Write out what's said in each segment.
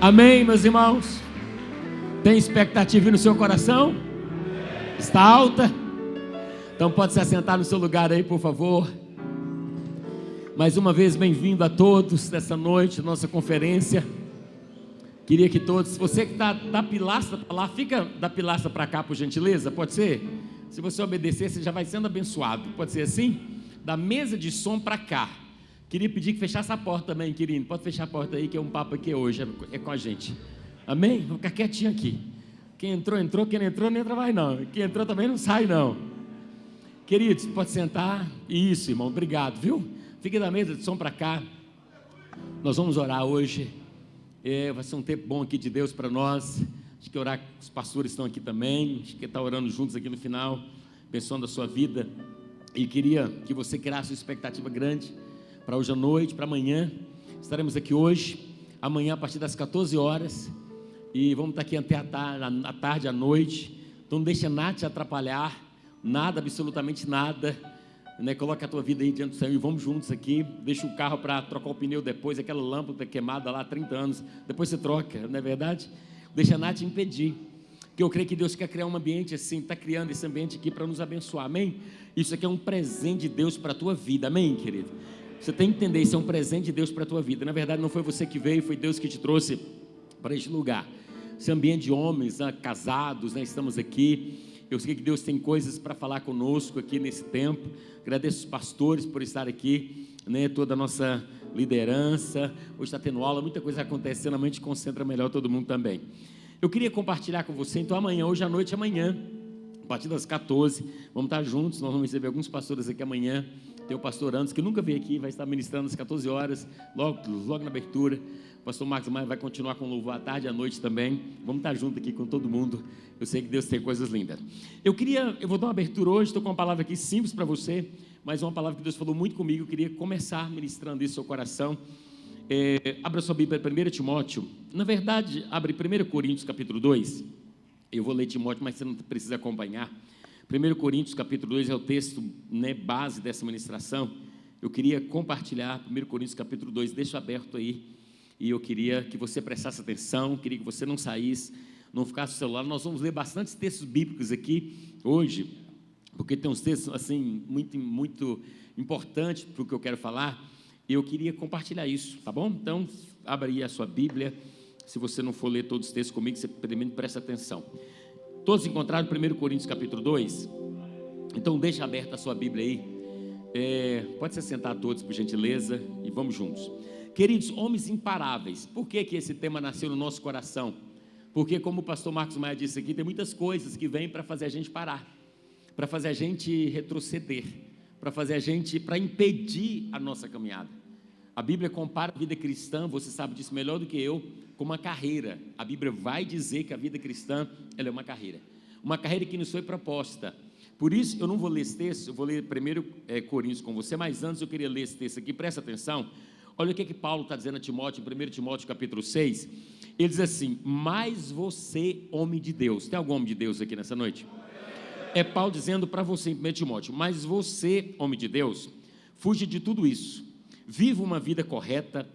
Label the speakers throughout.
Speaker 1: Amém, meus irmãos? Tem expectativa no seu coração? Está alta? Então pode se assentar no seu lugar aí, por favor. Mais uma vez, bem-vindo a todos nessa noite, nossa conferência. Queria que todos, você que está da pilastra para lá, fica da pilastra para cá, por gentileza, pode ser? Se você obedecer, você já vai sendo abençoado, pode ser assim? Da mesa de som para cá. Queria pedir que fechasse a porta também, querido. Pode fechar a porta aí, que é um papo aqui hoje, é com a gente. Amém? Vou ficar quietinho aqui. Quem entrou, entrou. Quem não entrou, nem entra mais não. Quem entrou também não sai não. Queridos, pode sentar. Isso, irmão, obrigado, viu? Fique da mesa de som para cá. Nós vamos orar hoje. Vai ser um tempo bom aqui de Deus para nós. Acho que orar, os pastores estão aqui também. Acho que está orando juntos aqui no final, abençoando a sua vida. E queria que você criasse uma expectativa grande para hoje à noite, para amanhã. Estaremos aqui hoje, amanhã a partir das 14 horas, e vamos estar aqui até a tarde, à noite. Então não deixa nada te atrapalhar, nada, absolutamente nada, né? Coloca a tua vida aí diante do Senhor e vamos juntos aqui. Deixa o carro para trocar o pneu depois, aquela lâmpada queimada lá há 30 anos, depois você troca, não é verdade? Deixa nada te impedir, porque eu creio que Deus quer criar um ambiente assim, está criando esse ambiente aqui para nos abençoar, amém? Isso aqui é um presente de Deus para a tua vida, amém, querido? Você tem que entender, isso é um presente de Deus para a tua vida. Na verdade, não foi você que veio, foi Deus que te trouxe para este lugar. Esse ambiente de homens, casados, estamos aqui. Eu sei que Deus tem coisas para falar conosco aqui nesse tempo. Agradeço os pastores por estar aqui, toda a nossa liderança. Hoje está tendo aula, muita coisa acontecendo, amanhã a gente concentra melhor todo mundo também. Eu queria compartilhar com você, então amanhã, hoje à noite, amanhã, a partir das 14, vamos estar juntos. Nós vamos receber alguns pastores aqui amanhã. Tem o pastor Anderson, que nunca veio aqui, vai estar ministrando às 14 horas, logo na abertura. O pastor Marcos Maia vai continuar com louvor à tarde e à noite também. Vamos estar juntos aqui com todo mundo. Eu sei que Deus tem coisas lindas. Eu vou dar uma abertura hoje, estou com uma palavra aqui simples para você, mas uma palavra que Deus falou muito comigo. Eu queria começar ministrando isso no seu coração. Abra sua Bíblia, 1 Timóteo. Na verdade, abre 1 Coríntios capítulo 2. Eu vou ler Timóteo, mas você não precisa acompanhar. 1 Coríntios capítulo 2 é o texto, base dessa ministração. Eu queria compartilhar 1 Coríntios capítulo 2, deixa aberto aí, e eu queria que você prestasse atenção, queria que você não saísse, não ficasse no celular. Nós vamos ler bastantes textos bíblicos aqui hoje, porque tem uns textos assim, muito importantes para o que eu quero falar, e eu queria compartilhar isso, tá bom? Então, abra aí a sua Bíblia. Se você não for ler todos os textos comigo, você primeiro presta atenção. Todos encontraram 1 Coríntios capítulo 2? Então deixa aberta a sua Bíblia aí. Pode se sentar todos, por gentileza, e vamos juntos. Queridos, homens imparáveis. Por que esse tema nasceu no nosso coração? Porque, como o pastor Marcos Maia disse aqui, tem muitas coisas que vêm para fazer a gente parar, para fazer a gente retroceder, para impedir a nossa caminhada. A Bíblia compara a vida cristã, você sabe disso melhor do que eu, com uma carreira. A Bíblia vai dizer que a vida cristã, ela é uma carreira que nos foi proposta. Por isso, eu não vou ler esse texto, eu vou ler 1 Coríntios com você, mas antes eu queria ler esse texto aqui, presta atenção. Olha o que Paulo está dizendo a Timóteo, em 1 Timóteo capítulo 6, ele diz assim: mas você, homem de Deus. Tem algum homem de Deus aqui nessa noite? É Paulo dizendo para você em 1 Timóteo, mas você, homem de Deus, fuja de tudo isso, viva uma vida correta,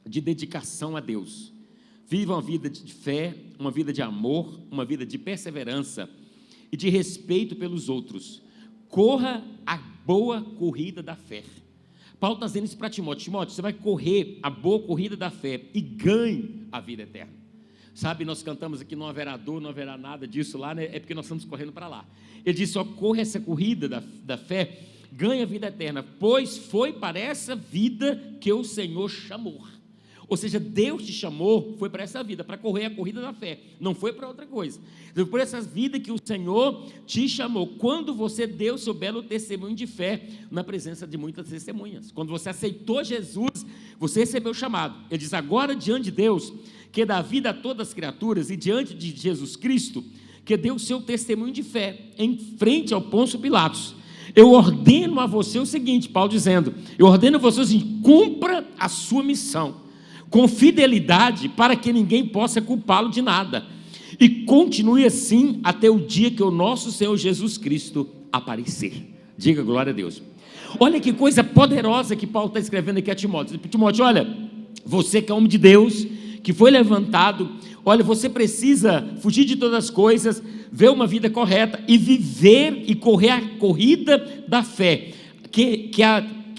Speaker 1: de dedicação a Deus. Viva uma vida de fé, uma vida de amor, uma vida de perseverança e de respeito pelos outros. Corra a boa corrida da fé. Paulo está dizendo isso para Timóteo. Timóteo, você vai correr a boa corrida da fé e ganhe a vida eterna. Sabe, nós cantamos aqui, não haverá dor, não haverá nada disso lá, é porque nós estamos correndo para lá. Ele disse, corra essa corrida da fé, ganha a vida eterna, pois foi para essa vida que o Senhor chamou. Ou seja, Deus te chamou, foi para essa vida, para correr a corrida da fé, não foi para outra coisa. Foi por essa vida que o Senhor te chamou, quando você deu seu belo testemunho de fé, na presença de muitas testemunhas. Quando você aceitou Jesus, você recebeu o chamado. Ele diz, agora diante de Deus, que dá vida a todas as criaturas, e diante de Jesus Cristo, que deu o seu testemunho de fé, em frente ao Pôncio Pilatos, eu ordeno a você o seguinte, Paulo dizendo, eu ordeno a você o seguinte, cumpra a sua missão, com fidelidade, para que ninguém possa culpá-lo de nada, e continue assim até o dia que o nosso Senhor Jesus Cristo aparecer. Diga glória a Deus. Olha que coisa poderosa que Paulo está escrevendo aqui a Timóteo. Timóteo, olha, você que é homem de Deus, que foi levantado. Olha, você precisa fugir de todas as coisas, ver uma vida correta e viver e correr a corrida da fé,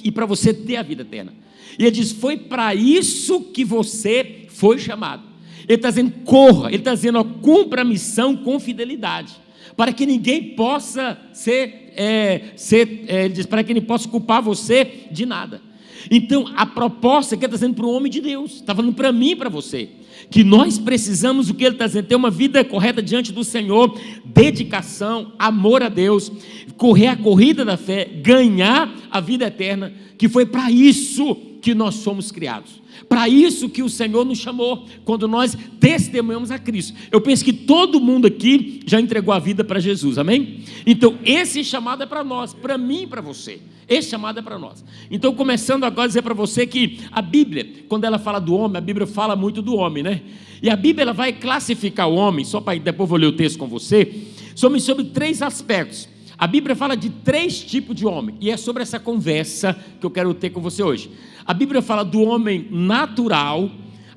Speaker 1: e para você ter a vida eterna. E ele diz, foi para isso que você foi chamado. Ele está dizendo, corra, ele está dizendo, cumpra a missão com fidelidade, para que ninguém possa ele diz, para que ninguém possa culpar você de nada. Então, a proposta que ele está dizendo para o homem de Deus, está falando para mim e para você, que nós precisamos, o que ele está dizendo, ter uma vida correta diante do Senhor, dedicação, amor a Deus, correr a corrida da fé, ganhar a vida eterna, que foi para isso que nós somos criados, para isso que o Senhor nos chamou, quando nós testemunhamos a Cristo. Eu penso que todo mundo aqui já entregou a vida para Jesus, amém? Então esse chamado é para nós, para mim e para você, esse chamado é para nós. Então, começando agora a dizer para você que a Bíblia, quando ela fala do homem, a Bíblia fala muito do homem, né? E a Bíblia ela vai classificar o homem, só para depois vou ler o texto com você, sobre 3 aspectos. A Bíblia fala de 3 tipos de homem, e é sobre essa conversa que eu quero ter com você hoje. A Bíblia fala do homem natural,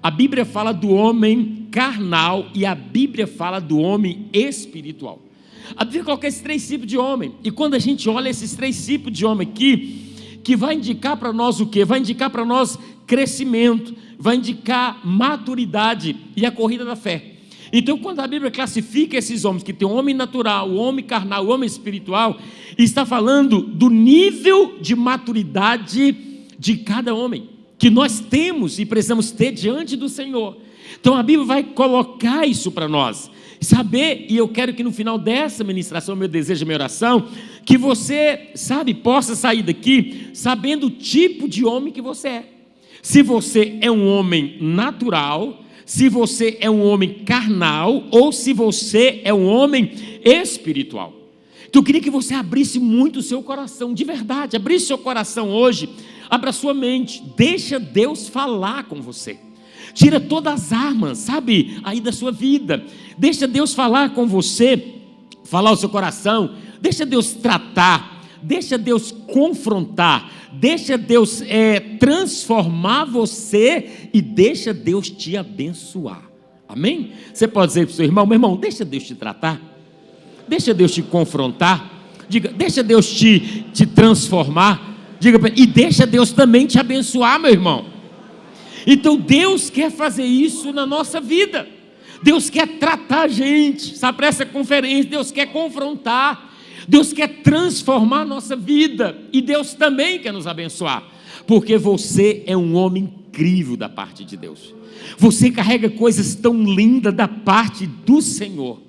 Speaker 1: a Bíblia fala do homem carnal e a Bíblia fala do homem espiritual. A Bíblia coloca esses 3 tipos de homem, e quando a gente olha esses 3 tipos de homem aqui, que vai indicar para nós o quê? Vai indicar para nós crescimento, vai indicar maturidade e a corrida da fé. Então, quando a Bíblia classifica esses homens, que tem o homem natural, o homem carnal, o homem espiritual, está falando do nível de maturidade de cada homem, que nós temos e precisamos ter diante do Senhor. Então a Bíblia vai colocar isso para nós, saber, e eu quero que no final dessa ministração, meu desejo, minha oração, que você, possa sair daqui sabendo o tipo de homem que você é. Se você é um homem natural, se você é um homem carnal, ou se você é um homem espiritual. Então eu queria que você abrisse muito o seu coração, de verdade, abrisse seu coração hoje, abra sua mente, deixa Deus falar com você. Tira todas as armas, aí da sua vida. Deixa Deus falar com você, falar o seu coração. Deixa Deus tratar, deixa Deus confrontar, deixa Deus transformar você e deixa Deus te abençoar. Amém? Você pode dizer para o seu irmão, meu irmão, deixa Deus te tratar, deixa Deus te confrontar, diga, deixa Deus te transformar, diga, e deixa Deus também te abençoar, meu irmão. Então Deus quer fazer isso na nossa vida. Deus quer tratar a gente, para essa conferência, Deus quer confrontar, Deus quer transformar a nossa vida, e Deus também quer nos abençoar, porque você é um homem incrível da parte de Deus. Você carrega coisas tão lindas da parte do Senhor,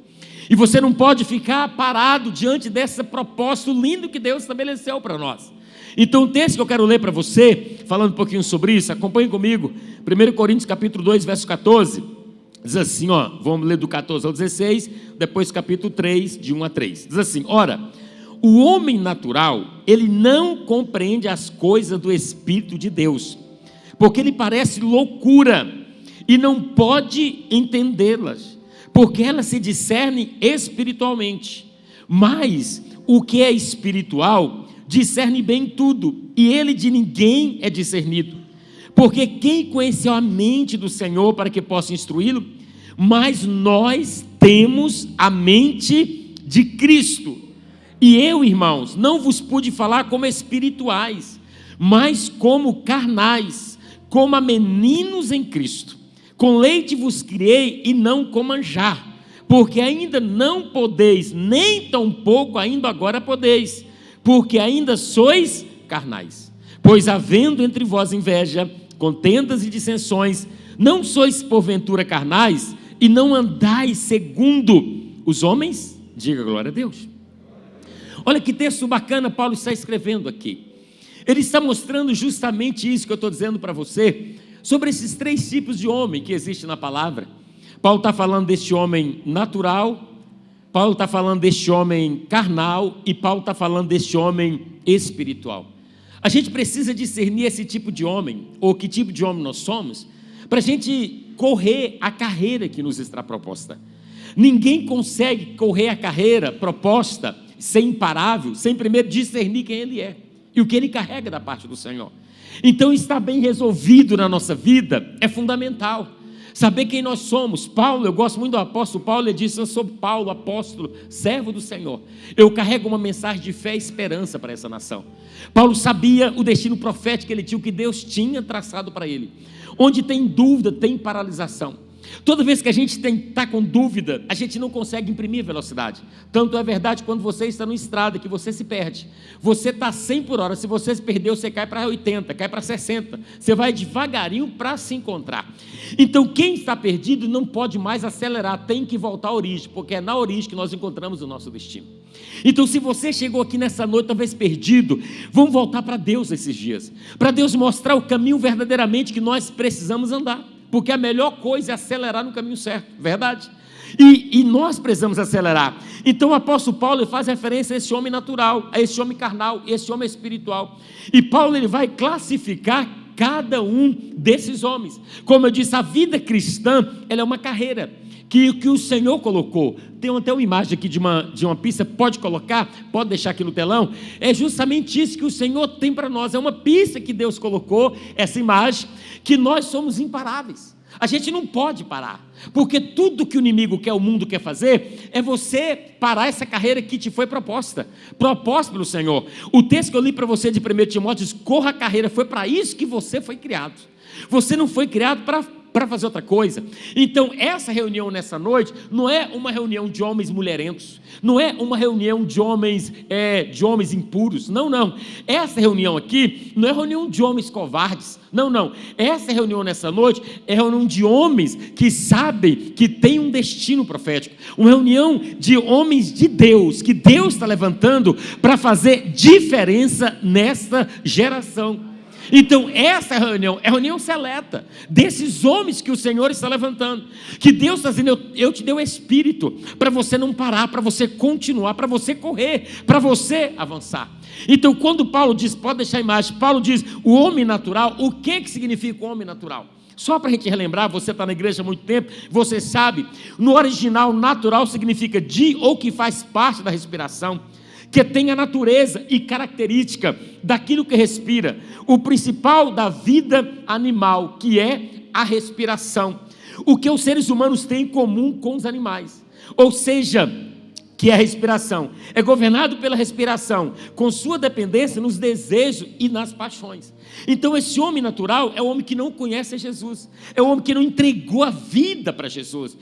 Speaker 1: e você não pode ficar parado diante desse propósito lindo que Deus estabeleceu para nós. Então o texto que eu quero ler para você, falando um pouquinho sobre isso, acompanhe comigo, 1 Coríntios capítulo 2, verso 14, diz assim, vamos ler do 14 ao 16, depois capítulo 3, de 1 a 3, diz assim, ora, o homem natural, ele não compreende as coisas do Espírito de Deus, porque ele parece loucura, e não pode entendê-las, porque elas se discernem espiritualmente, mas o que é espiritual discerne bem tudo, e ele de ninguém é discernido, porque quem conheceu a mente do Senhor para que possa instruí-lo? Mas nós temos a mente de Cristo, e eu, irmãos, não vos pude falar como espirituais, mas como carnais, como a meninos em Cristo. Com leite vos criei e não com manjar, porque ainda não podeis, nem tampouco ainda agora podeis, porque ainda sois carnais. Pois havendo entre vós inveja, contendas e dissensões, não sois porventura carnais, e não andais segundo os homens? Diga glória a Deus. Olha que texto bacana Paulo está escrevendo aqui. Ele está mostrando justamente isso que eu estou dizendo para você, sobre esses 3 tipos de homem que existem na palavra. Paulo está falando deste homem natural, Paulo está falando deste homem carnal, e Paulo está falando deste homem espiritual. A gente precisa discernir esse tipo de homem, ou que tipo de homem nós somos, para a gente correr a carreira que nos está proposta. Ninguém consegue correr a carreira proposta, ser imparável, sem primeiro discernir quem ele é, e o que ele carrega da parte do Senhor. Então estar bem resolvido na nossa vida é fundamental, saber quem nós somos. Paulo, eu gosto muito do apóstolo Paulo, ele disse: eu sou Paulo, apóstolo, servo do Senhor. Eu carrego uma mensagem de fé e esperança para essa nação. Paulo sabia o destino profético que ele tinha, o que Deus tinha traçado para ele. Onde tem dúvida, tem paralisação. Toda vez que a gente está com dúvida, a gente não consegue imprimir velocidade. Tanto é verdade quando você está numa estrada que você se perde. Você está 100 por hora, se você se perdeu, você cai para 80, cai para 60. Você vai devagarinho para se encontrar. Então quem está perdido não pode mais acelerar, tem que voltar à origem, porque é na origem que nós encontramos o nosso destino. Então se você chegou aqui nessa noite talvez perdido, vamos voltar para Deus esses dias, para Deus mostrar o caminho verdadeiramente que nós precisamos andar. Porque a melhor coisa é acelerar no caminho certo, verdade? E nós precisamos acelerar. Então o apóstolo Paulo faz referência a esse homem natural, a esse homem carnal, esse homem espiritual. E Paulo ele vai classificar cada um desses homens. Como eu disse, a vida cristã ela é uma carreira que o Senhor colocou. Tem até uma imagem aqui de uma pista, pode colocar, pode deixar aqui no telão. É justamente isso que o Senhor tem para nós, é uma pista que Deus colocou, essa imagem, que nós somos imparáveis. A gente não pode parar, porque tudo que o inimigo quer, o mundo quer fazer, é você parar essa carreira que te foi proposta pelo Senhor. O texto que eu li para você de 1 Timóteo diz: corra a carreira, foi para isso que você foi criado. Você não foi criado para fazer outra coisa. Então essa reunião nessa noite não é uma reunião de homens mulherentos, não é uma reunião de homens impuros, não, essa reunião aqui não é reunião de homens covardes, não, essa reunião nessa noite é reunião de homens que sabem que tem um destino profético, uma reunião de homens de Deus, que Deus está levantando para fazer diferença nesta geração. Então essa reunião é reunião seleta desses homens que o Senhor está levantando, que Deus está dizendo: eu te dei o Espírito para você não parar, para você continuar, para você correr, para você avançar. Então quando Paulo diz, pode deixar a imagem, Paulo diz o homem natural. O que significa o homem natural? Só para a gente relembrar, você está na igreja há muito tempo, você sabe, no original natural significa de ou que faz parte da respiração, que tem a natureza e característica daquilo que respira, o principal da vida animal, que é a respiração, o que os seres humanos têm em comum com os animais, ou seja, que é a respiração, é governado pela respiração, com sua dependência nos desejos e nas paixões. Então esse homem natural é o homem que não conhece Jesus, é o homem que não entregou a vida para Jesus.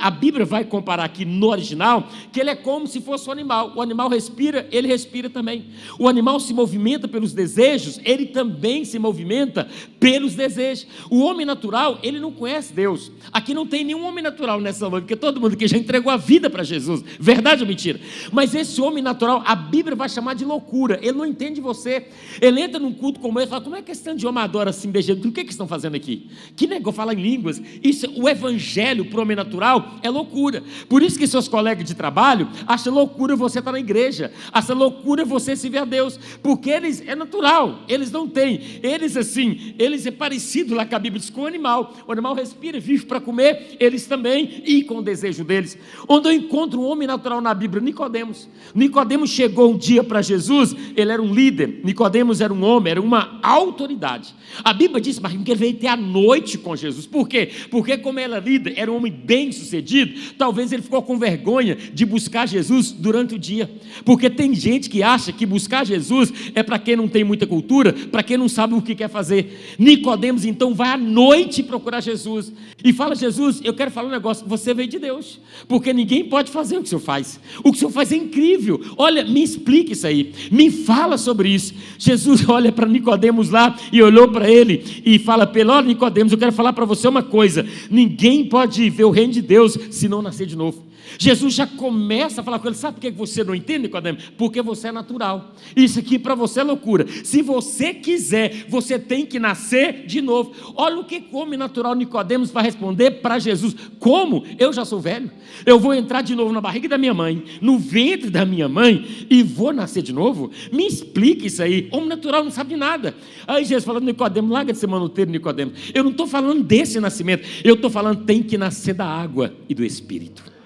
Speaker 1: A Bíblia vai comparar aqui no original, que ele é como se fosse um animal. O animal respira, ele respira também. O animal se movimenta pelos desejos, ele também se movimenta pelos desejos. O homem natural, ele não conhece Deus. Aqui não tem nenhum homem natural nessa noite, porque todo mundo que já entregou a vida para Jesus, verdade ou mentira? Mas esse homem natural, a Bíblia vai chamar de loucura. Ele não entende você. Ele entra num culto como esse e fala: como é que esse tanto de homem adora assim, beijando? O que estão fazendo aqui? Que negócio, falar em línguas? Isso, o evangelho para o homem natural é loucura. Por isso que seus colegas de trabalho acham loucura você estar na igreja, acham loucura você se ver a Deus, porque eles é natural, eles não têm, eles é parecido lá com a Bíblia diz, com o animal respira, vive para comer, eles também, e com o desejo deles. Onde eu encontro um homem natural na Bíblia, Nicodemos chegou um dia para Jesus, ele era um líder, Nicodemos era um homem, era uma autoridade. A Bíblia diz, mas que ele veio ter a noite com Jesus. Por quê? Porque como ele era líder, era um homem bem sucedido, talvez ele ficou com vergonha de buscar Jesus durante o dia, porque tem gente que acha que buscar Jesus é para quem não tem muita cultura, para quem não sabe o que quer fazer. Nicodemos então vai à noite procurar Jesus e fala: Jesus, eu quero falar um negócio, você veio de Deus, porque ninguém pode fazer o que o Senhor faz. O que o Senhor faz é incrível, olha, me explique isso aí, me fala sobre isso. Jesus olha para Nicodemos lá e olhou para ele e fala para ele: olha, Nicodemos, eu quero falar para você uma coisa, ninguém pode ver o reino de Deus se não nascer de novo. Jesus já começa a falar com ele: sabe por que você não entende, Nicodemos? Porque você é natural, isso aqui para você é loucura. Se você quiser, você tem que nascer de novo. Olha o que o homem natural Nicodemos vai responder para Jesus: como? Eu já sou velho, eu vou entrar de novo na barriga da minha mãe, no ventre da minha mãe, e vou nascer de novo? Me explique isso aí. Homem natural não sabe de nada. Aí Jesus falando: Nicodemos, larga de ser manoteiro, Nicodemos, eu não estou falando desse nascimento, eu estou falando tem que nascer da água e do Espírito.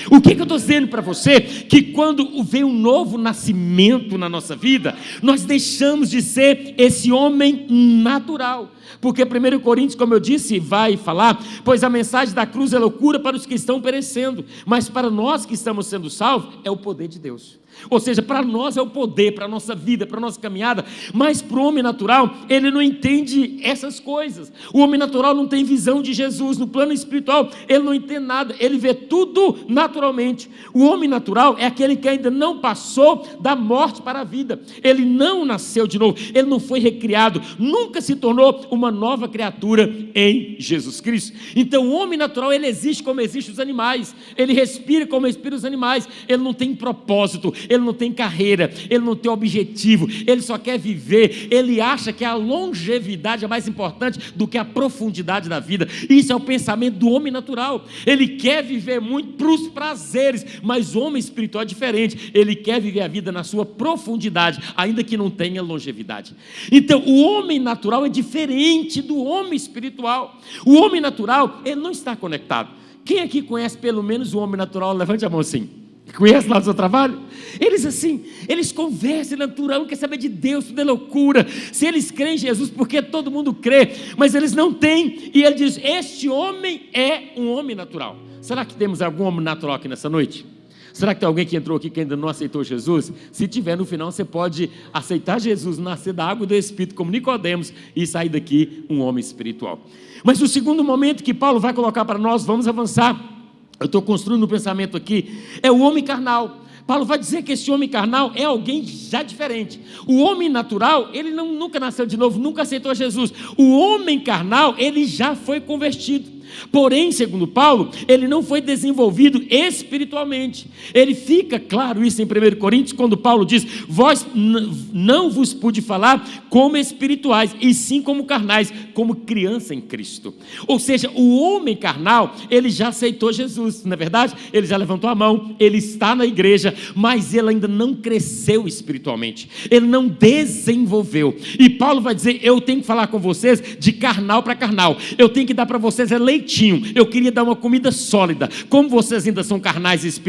Speaker 1: O que eu estou dizendo para você? Que quando vem um novo nascimento na nossa vida, nós deixamos de ser esse homem natural. Porque 1 Coríntios, como eu disse, vai falar: pois a mensagem da cruz é loucura para os que estão perecendo, mas para nós que estamos sendo salvos, é o poder de Deus. Ou seja, para nós é o poder, para a nossa vida, para a nossa caminhada, mas para o homem natural, ele não entende essas coisas. O homem natural não tem visão de Jesus, no plano espiritual, ele não entende nada, ele vê tudo naturalmente. O homem natural é aquele que ainda não passou da morte para a vida, ele não nasceu de novo, ele não foi recriado, nunca se tornou uma nova criatura em Jesus Cristo. Então o homem natural, ele existe como existem os animais, ele respira como respiram os animais, ele não tem propósito, ele não tem carreira, ele não tem objetivo, ele só quer viver, ele acha que a longevidade é mais importante do que a profundidade da vida. Isso é o pensamento do homem natural. Ele quer viver muito para os prazeres, mas o homem espiritual é diferente, ele quer viver a vida na sua profundidade, ainda que não tenha longevidade. Então o homem natural é diferente do homem espiritual. O homem natural, ele não está conectado. Quem aqui conhece pelo menos o homem natural? Levante a mão assim. Conhece lá do seu trabalho? Eles conversam natural, não quer saber de Deus, tudo é loucura. Se eles creem em Jesus, porque todo mundo crê, mas eles não têm. E ele diz: este homem é um homem natural. Será que temos algum homem natural aqui nessa noite? Será que tem alguém que entrou aqui que ainda não aceitou Jesus? Se tiver, no final você pode aceitar Jesus, nascer da água e do Espírito, como Nicodemos, e sair daqui um homem espiritual. Mas o segundo momento que Paulo vai colocar para nós, vamos avançar. Eu estou construindo um pensamento aqui, é o homem carnal. Paulo vai dizer que esse homem carnal é alguém já diferente. O homem natural, ele nunca nasceu de novo, nunca aceitou Jesus. O homem carnal, ele já foi convertido. Porém, segundo Paulo, ele não foi desenvolvido espiritualmente. Ele fica claro isso em 1 Coríntios, quando Paulo diz: vós não vos pude falar como espirituais, e sim como carnais, como criança em Cristo. Ou seja, o homem carnal, ele já aceitou Jesus, não é verdade? Ele já levantou a mão, ele está na igreja, mas ele ainda não cresceu espiritualmente, ele não desenvolveu. E Paulo vai dizer: eu tenho que falar com vocês de carnal para carnal, eu tenho que dar para vocês leitinho, eu queria dar uma comida sólida. Como vocês ainda são carnais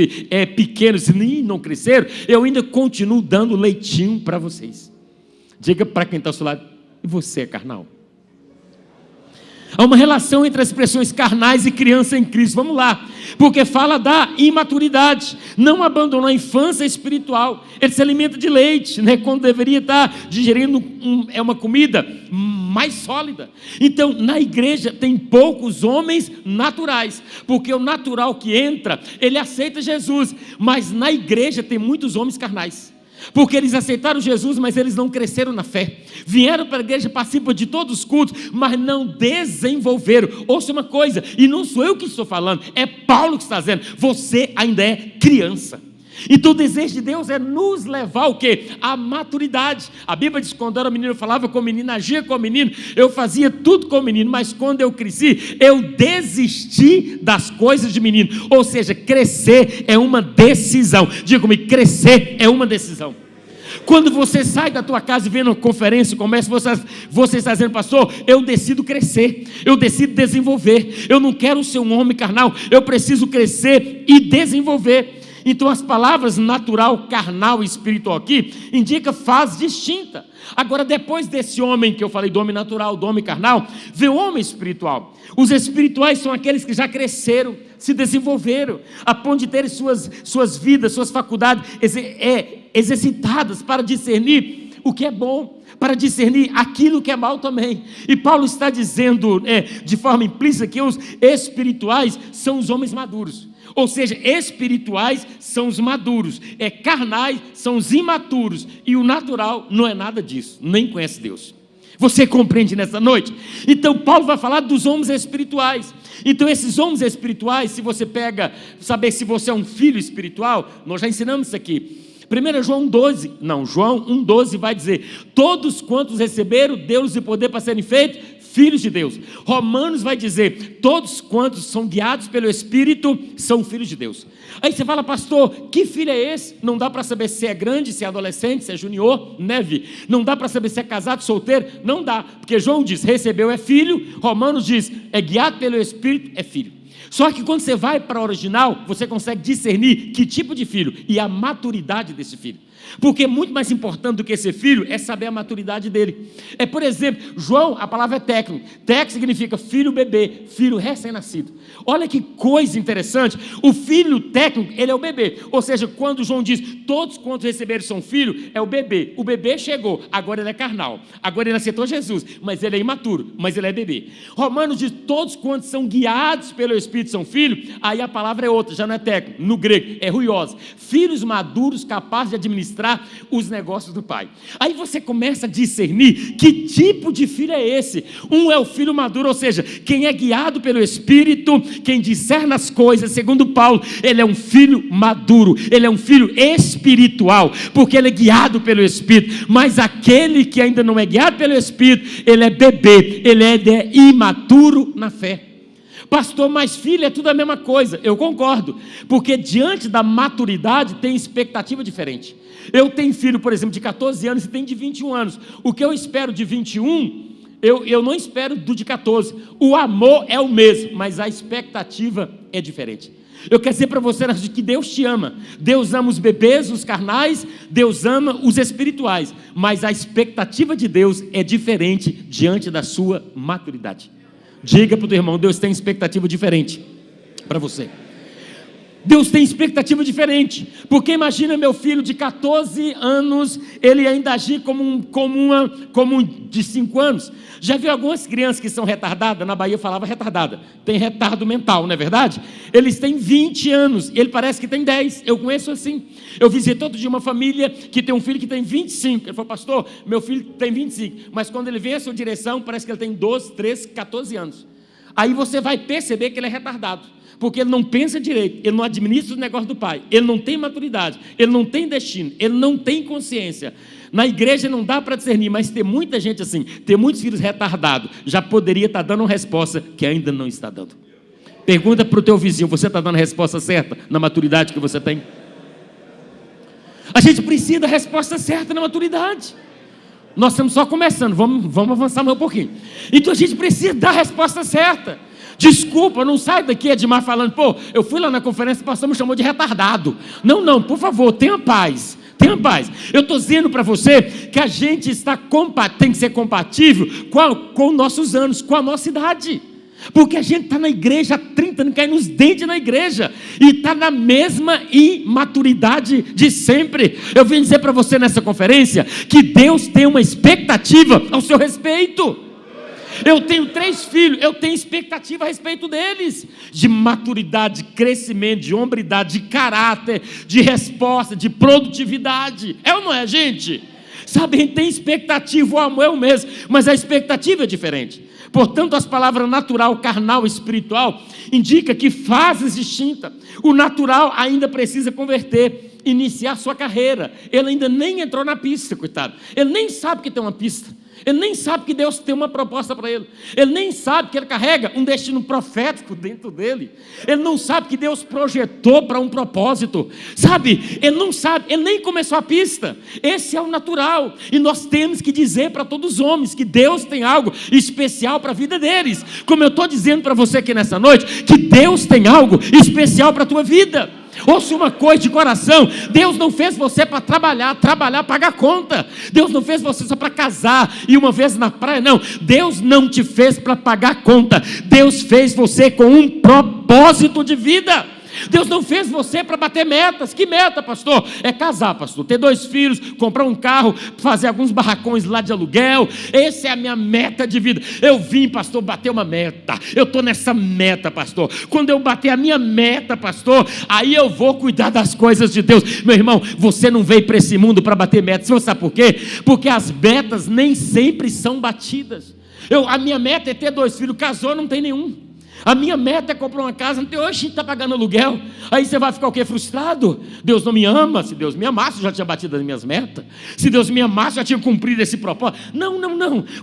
Speaker 1: pequenos e não cresceram, eu ainda continuo dando leitinho para vocês. Diga para quem está ao seu lado: e você é carnal? Há uma relação entre as expressões carnais e criança em Cristo. Vamos lá, porque fala da imaturidade. Não abandonou a infância espiritual. Ele se alimenta de leite, né, quando deveria estar digerindo uma comida mais sólida. Então na igreja tem poucos homens naturais, porque o natural que entra, ele aceita Jesus, mas na igreja tem muitos homens carnais, porque eles aceitaram Jesus, mas eles não cresceram na fé. Vieram para a igreja, participam de todos os cultos, mas não desenvolveram. Ouça uma coisa, e não sou eu que estou falando, é Paulo que está dizendo: você ainda é criança. Então o desejo de Deus é nos levar o quê? A maturidade. A Bíblia diz que quando eu era menino eu falava com o menino, agia com o menino, eu fazia tudo com o menino, mas quando eu cresci, eu desisti das coisas de menino. Ou seja, crescer é uma decisão. Diga comigo: crescer é uma decisão. Quando você sai da tua casa e vem numa conferência, começa, você está dizendo: pastor, eu decido crescer, eu decido desenvolver, eu não quero ser um homem carnal, eu preciso crescer e desenvolver. Então as palavras natural, carnal e espiritual aqui indica fase distinta. Agora, depois desse homem que eu falei, do homem natural, do homem carnal, vem o homem espiritual. Os espirituais são aqueles que já cresceram, se desenvolveram, a ponto de terem suas vidas, suas faculdades exercitadas para discernir o que é bom, para discernir aquilo que é mal também. E Paulo está dizendo de forma implícita que os espirituais são os homens maduros. Ou seja, espirituais são os maduros, carnais são os imaturos, e o natural não é nada disso, nem conhece Deus. Você compreende nessa noite? Então Paulo vai falar dos homens espirituais. Então esses homens espirituais, se você pega, saber se você é um filho espiritual, nós já ensinamos isso aqui. João 1,12 vai dizer: todos quantos receberam, deu-lhes o poder para serem feitos filhos de Deus. Romanos vai dizer: todos quantos são guiados pelo Espírito são filhos de Deus. Aí você fala: pastor, que filho é esse? Não dá para saber se é grande, se é adolescente, se é junior, neve. Não dá para saber se é casado, solteiro, não dá, porque João diz: recebeu é filho. Romanos diz: é guiado pelo Espírito, é filho. Só que quando você vai para o original, você consegue discernir que tipo de filho e a maturidade desse filho. Porque muito mais importante do que ser filho é saber a maturidade dele. Por exemplo, João, a palavra é técnico. Técnico significa filho bebê, filho recém-nascido. Olha que coisa interessante. O filho técnico, ele é o bebê. Ou seja, quando João diz, todos quantos receberam são filho, é o bebê. O bebê chegou, agora ele é carnal. Agora ele aceitou Jesus, mas ele é imaturo, mas ele é bebê. Romanos diz, todos quantos são guiados pelo Espírito são filhos. Aí a palavra é outra, já não é técnico. No grego, é ruios. Filhos maduros, capazes de administrar os negócios do pai. Aí você começa a discernir que tipo de filho é esse. Um é o filho maduro, ou seja, quem é guiado pelo Espírito, quem discerne as coisas, segundo Paulo, ele é um filho maduro, ele é um filho espiritual, porque ele é guiado pelo Espírito. Mas aquele que ainda não é guiado pelo Espírito, ele é bebê, ele é imaturo na fé. Pastor, mas filho é tudo a mesma coisa. Eu concordo, porque diante da maturidade tem expectativa diferente. Eu tenho filho, por exemplo, de 14 anos e tem de 21 anos. O que eu espero de 21, eu não espero do de 14. O amor é o mesmo, mas a expectativa é diferente. Eu quero dizer para você que Deus te ama. Deus ama os bebês, os carnais, Deus ama os espirituais. Mas a expectativa de Deus é diferente diante da sua maturidade. Diga para o teu irmão, Deus tem expectativa diferente para você. Deus tem expectativa diferente, porque imagina meu filho de 14 anos, ele ainda agir como um de 5 anos. Já viu algumas crianças que são retardadas? Na Bahia falava retardada, tem retardo mental, não é verdade? Eles têm 20 anos, ele parece que tem 10, eu conheço assim. Eu visitei outro dia uma família que tem um filho que tem 25, ele falou, pastor, meu filho tem 25, mas quando ele vem à sua direção, parece que ele tem 12, 13, 14 anos. Aí você vai perceber que ele é retardado, porque ele não pensa direito, ele não administra os negócios do pai, ele não tem maturidade, ele não tem destino, ele não tem consciência. Na igreja não dá para discernir, mas tem muita gente assim, tem muitos filhos retardados, já poderia estar dando uma resposta que ainda não está dando. Pergunta para o teu vizinho, você está dando a resposta certa na maturidade que você tem? A gente precisa da resposta certa na maturidade. Nós estamos só começando, vamos avançar mais um pouquinho. Então a gente precisa dar a resposta certa. Desculpa, não sai daqui, Edmar, falando, pô, eu fui lá na conferência, o pastor me chamou de retardado. Não, por favor, tenha paz. Tenha paz. Eu estou dizendo para você que a gente tem que ser compatível com nossos anos, com a nossa idade. Porque a gente está na igreja há 30 anos, cai nos dentes na igreja, e está na mesma imaturidade de sempre. Eu vim dizer para você nessa conferência, que Deus tem uma expectativa ao seu respeito. Eu tenho 3 filhos, eu tenho expectativa a respeito deles, de maturidade, de crescimento, de hombridade, de caráter, de resposta, de produtividade. É ou não é, gente? Sabe, a gente tem expectativa, o amor é o mesmo, mas a expectativa é diferente. Portanto, as palavras natural, carnal, espiritual, indica que fases distintas. O natural ainda precisa converter, iniciar sua carreira. Ele ainda nem entrou na pista, coitado. Ele nem sabe que tem uma pista. Ele nem sabe que Deus tem uma proposta para ele. Ele nem sabe que ele carrega um destino profético dentro dele. Ele não sabe que Deus projetou para um propósito. Sabe? Ele não sabe, ele nem começou a pista. Esse é o natural. E nós temos que dizer para todos os homens que Deus tem algo especial para a vida deles. Como eu estou dizendo para você aqui nessa noite, que Deus tem algo especial para a tua vida. Ouça uma coisa de coração, Deus não fez você para trabalhar, pagar conta. Deus não fez você só para casar e uma vez na praia, não. Deus não te fez para pagar conta. Deus fez você com um propósito de vida. Deus não fez você para bater metas. Que meta, pastor? É casar, pastor, ter 2 filhos, comprar um carro, fazer alguns barracões lá de aluguel. Essa é a minha meta de vida. Eu vim, pastor, bater uma meta. Eu estou nessa meta, pastor. Quando eu bater a minha meta, pastor, aí eu vou cuidar das coisas de Deus. Meu irmão, você não veio para esse mundo para bater metas. Você sabe por quê? Porque as metas nem sempre são batidas. A minha meta é ter 2 filhos. Casou, não tem nenhum. A minha meta é comprar uma casa, hoje a gente está pagando aluguel. Aí você vai ficar o quê? Frustrado? Deus não me ama. Se Deus me amasse, eu já tinha batido as minhas metas. Se Deus me amasse, eu já tinha cumprido esse propósito. Não.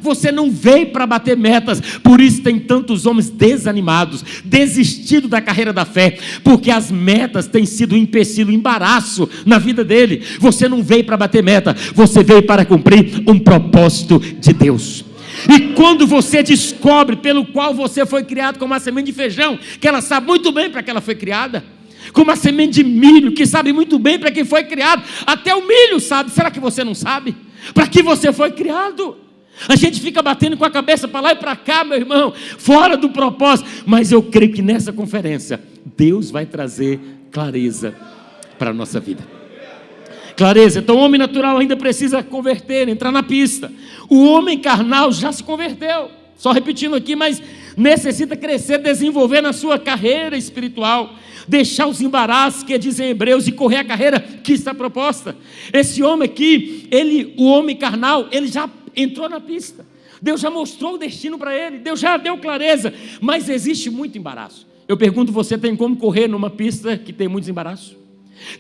Speaker 1: Você não veio para bater metas. Por isso tem tantos homens desanimados, desistido da carreira da fé, porque as metas têm sido um empecilho, um embaraço na vida dele. Você não veio para bater meta, você veio para cumprir um propósito de Deus. E quando você descobre pelo qual você foi criado, como a semente de feijão, que ela sabe muito bem para que ela foi criada, como a semente de milho, que sabe muito bem para quem foi criado, até o milho sabe. Será que você não sabe para que você foi criado? A gente fica batendo com a cabeça para lá e para cá, meu irmão, fora do propósito. Mas eu creio que nessa conferência Deus vai trazer clareza para a nossa vida. Clareza. Então o homem natural ainda precisa converter, entrar na pista. O homem carnal já se converteu, só repetindo aqui, mas necessita crescer, desenvolver na sua carreira espiritual, deixar os embaraços que dizem Hebreus e correr a carreira que está proposta. Esse homem aqui, o homem carnal, ele já entrou na pista. Deus já mostrou o destino para ele, Deus já deu clareza, mas existe muito embaraço. Eu pergunto, você tem como correr numa pista que tem muitos embaraços?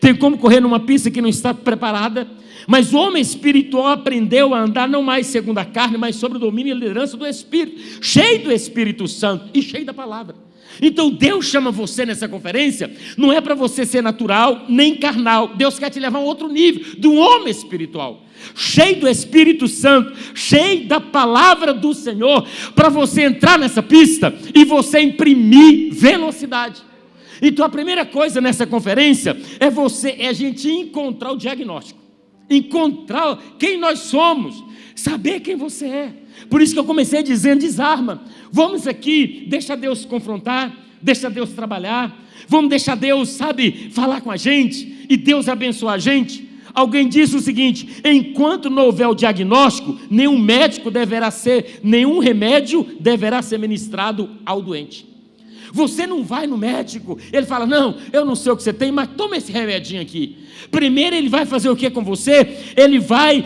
Speaker 1: Tem como correr numa pista que não está preparada? Mas o homem espiritual aprendeu a andar não mais segundo a carne, mas sobre o domínio e liderança do Espírito, cheio do Espírito Santo e cheio da palavra. Então Deus chama você nessa conferência, não é para você ser natural nem carnal. Deus quer te levar a um outro nível, do homem espiritual, cheio do Espírito Santo, cheio da palavra do Senhor, para você entrar nessa pista e você imprimir velocidade. Então a primeira coisa nessa conferência é a gente encontrar o diagnóstico, encontrar quem nós somos, saber quem você é. Por isso que eu comecei dizendo, desarma. Vamos aqui, deixa Deus confrontar, deixa Deus trabalhar, vamos deixar Deus, falar com a gente, e Deus abençoar a gente. Alguém disse o seguinte: enquanto não houver o diagnóstico, nenhum remédio deverá ser ministrado ao doente. Você não vai no médico, ele fala, não, eu não sei o que você tem, mas toma esse remedinho aqui. Primeiro ele vai fazer o que com você? Ele vai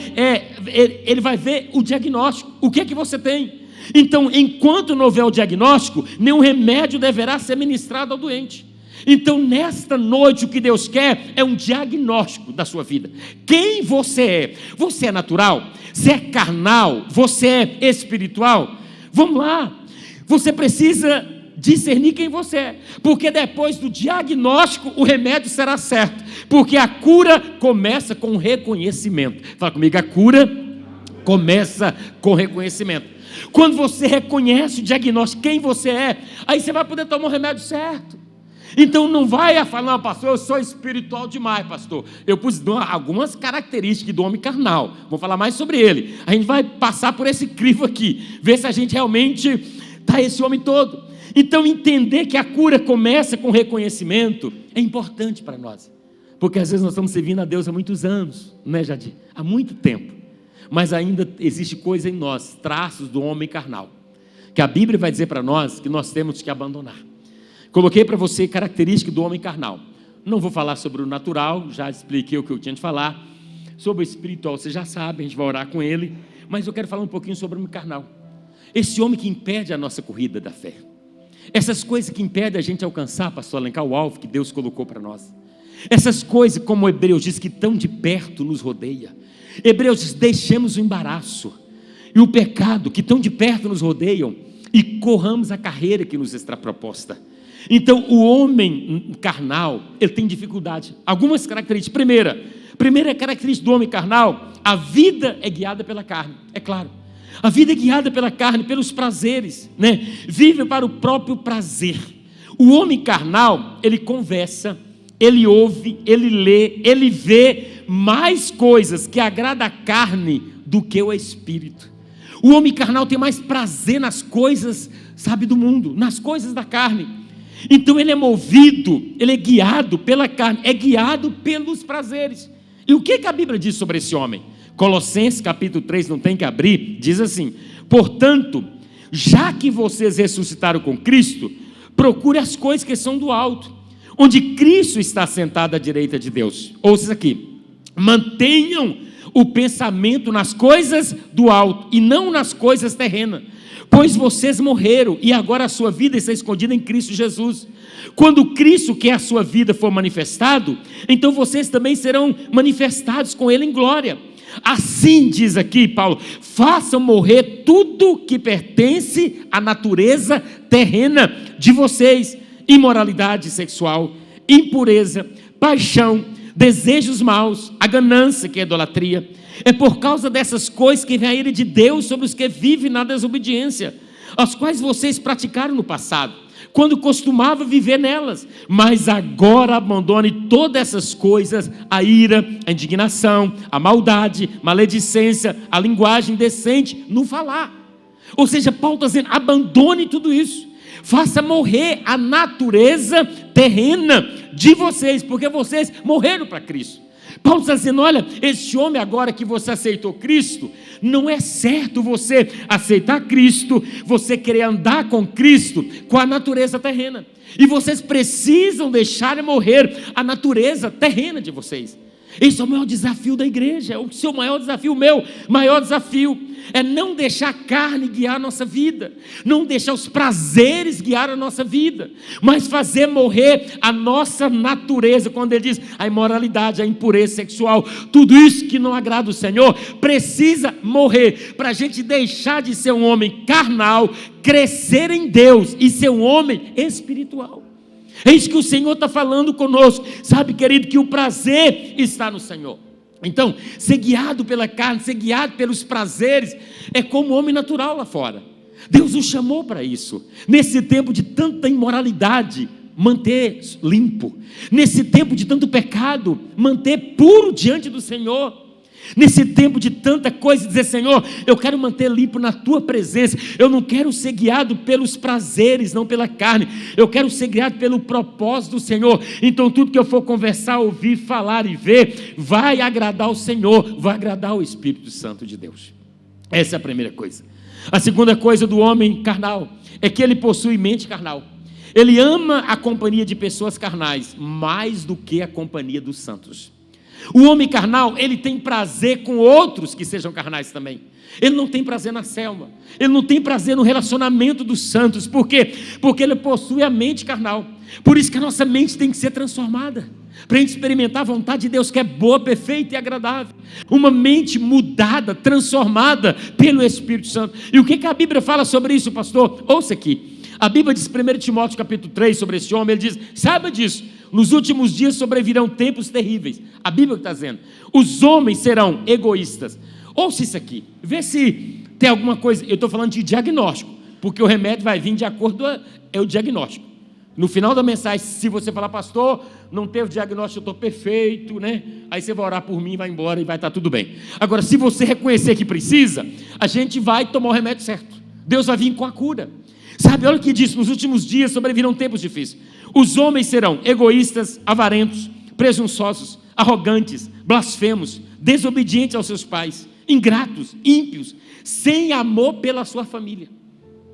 Speaker 1: ver o diagnóstico, o que você tem. Então, enquanto não houver o diagnóstico, nenhum remédio deverá ser ministrado ao doente. Então, nesta noite, o que Deus quer é um diagnóstico da sua vida. Quem você é? Você é natural? Você é carnal? Você é espiritual? Vamos lá, você precisa discernir quem você é, porque depois do diagnóstico o remédio será certo, porque a cura começa com reconhecimento. Fala comigo, a cura começa com reconhecimento. Quando você reconhece o diagnóstico, quem você é, aí você vai poder tomar o remédio certo. Então não vai falar, não, pastor, eu sou espiritual demais, pastor. Eu pus algumas características do homem carnal, vou falar mais sobre ele. A gente vai passar por esse crivo aqui, ver se a gente realmente está esse homem todo. Então entender que a cura começa com reconhecimento é importante para nós, porque às vezes nós estamos servindo a Deus há muitos anos, não é, Jadir? Há muito tempo, mas ainda existe coisa em nós, traços do homem carnal, que a Bíblia vai dizer para nós que nós temos que abandonar. Coloquei para você características do homem carnal. Não vou falar sobre o natural, já expliquei o que eu tinha de falar. Sobre o espiritual, você já sabe, a gente vai orar com ele, mas eu quero falar um pouquinho sobre o homem carnal. Esse homem que impede a nossa corrida da fé. Essas coisas que impedem a gente alcançar, pastor Alencar, o alvo que Deus colocou para nós. Essas coisas, como Hebreus diz, que tão de perto nos rodeia. Hebreus diz, deixemos o embaraço e o pecado que tão de perto nos rodeiam e corramos a carreira que nos está proposta. Então o homem carnal, ele tem dificuldade. Algumas características. Primeira característica do homem carnal: a vida é guiada pela carne, é claro. A vida é guiada pela carne, pelos prazeres, né? Vive para o próprio prazer. O homem carnal, ele conversa, ele ouve, ele lê, ele vê mais coisas que agradam a carne do que o espírito. O homem carnal tem mais prazer nas coisas, do mundo, nas coisas da carne. Então ele é movido, ele é guiado pela carne, é guiado pelos prazeres. E o que a Bíblia diz sobre esse homem? Colossenses capítulo 3, não tem que abrir, diz assim: portanto, já que vocês ressuscitaram com Cristo, procure as coisas que são do alto, onde Cristo está sentado à direita de Deus. Ouça isso aqui: mantenham o pensamento nas coisas do alto e não nas coisas terrenas, pois vocês morreram e agora a sua vida está escondida em Cristo Jesus. Quando Cristo, que é a sua vida, for manifestado, então vocês também serão manifestados com Ele em glória. Assim, diz aqui Paulo, façam morrer tudo que pertence à natureza terrena de vocês: imoralidade sexual, impureza, paixão, desejos maus, a ganância, que é a idolatria. É por causa dessas coisas que vem a ira de Deus sobre os que vivem na desobediência, as quais vocês praticaram no passado, quando costumava viver nelas. Mas agora abandone todas essas coisas: a ira, a indignação, a maldade, maledicência, a linguagem indecente no falar. Ou seja, Paulo está dizendo: abandone tudo isso, faça morrer a natureza terrena de vocês, porque vocês morreram para Cristo. Paulo está dizendo: olha, este homem, agora que você aceitou Cristo, não é certo você aceitar Cristo, você querer andar com Cristo com a natureza terrena, e vocês precisam deixar morrer a natureza terrena de vocês. Esse é o maior desafio da igreja, é o seu maior desafio, o meu maior desafio, é não deixar a carne guiar a nossa vida, não deixar os prazeres guiar a nossa vida, mas fazer morrer a nossa natureza. Quando ele diz a imoralidade, a impureza sexual, tudo isso que não agrada o Senhor, precisa morrer, para a gente deixar de ser um homem carnal, crescer em Deus e ser um homem espiritual. É isso que o Senhor está falando conosco. Sabe, querido, que o prazer está no Senhor. Então, ser guiado pela carne, ser guiado pelos prazeres, é como o homem natural lá fora. Deus nos chamou para isso. Nesse tempo de tanta imoralidade, manter limpo. Nesse tempo de tanto pecado, manter puro diante do Senhor. Nesse tempo de tanta coisa, dizer: Senhor, eu quero manter limpo na tua presença, eu não quero ser guiado pelos prazeres, não pela carne, eu quero ser guiado pelo propósito do Senhor. Então tudo que eu for conversar, ouvir, falar e ver, vai agradar o Senhor, vai agradar o Espírito Santo de Deus. Essa é a primeira coisa. A segunda coisa do homem carnal é que ele possui mente carnal. Ele ama a companhia de pessoas carnais mais do que a companhia dos santos. O homem carnal, ele tem prazer com outros que sejam carnais também. Ele não tem prazer na selva, ele não tem prazer no relacionamento dos santos. Por quê? Porque ele possui a mente carnal. Por isso que a nossa mente tem que ser transformada, para a gente experimentar a vontade de Deus, que é boa, perfeita e agradável. Uma mente mudada, transformada pelo Espírito Santo. E o que a Bíblia fala sobre isso, pastor? Ouça aqui. A Bíblia diz, 1 Timóteo capítulo 3, sobre esse homem, ele diz: saiba disso, nos últimos dias sobrevirão tempos terríveis. A Bíblia está dizendo: os homens serão egoístas. Ouça isso aqui, vê se tem alguma coisa. Eu estou falando de diagnóstico, porque o remédio vai vir de acordo com o diagnóstico. No final da mensagem, se você falar: pastor, não teve diagnóstico, eu estou perfeito, né? Aí você vai orar por mim, vai embora e vai estar tudo bem. Agora, se você reconhecer que precisa, a gente vai tomar o remédio certo. Deus vai vir com a cura. Sabe, olha o que diz: nos últimos dias sobrevirão tempos difíceis. Os homens serão egoístas, avarentos, presunçosos, arrogantes, blasfemos, desobedientes aos seus pais, ingratos, ímpios, sem amor pela sua família.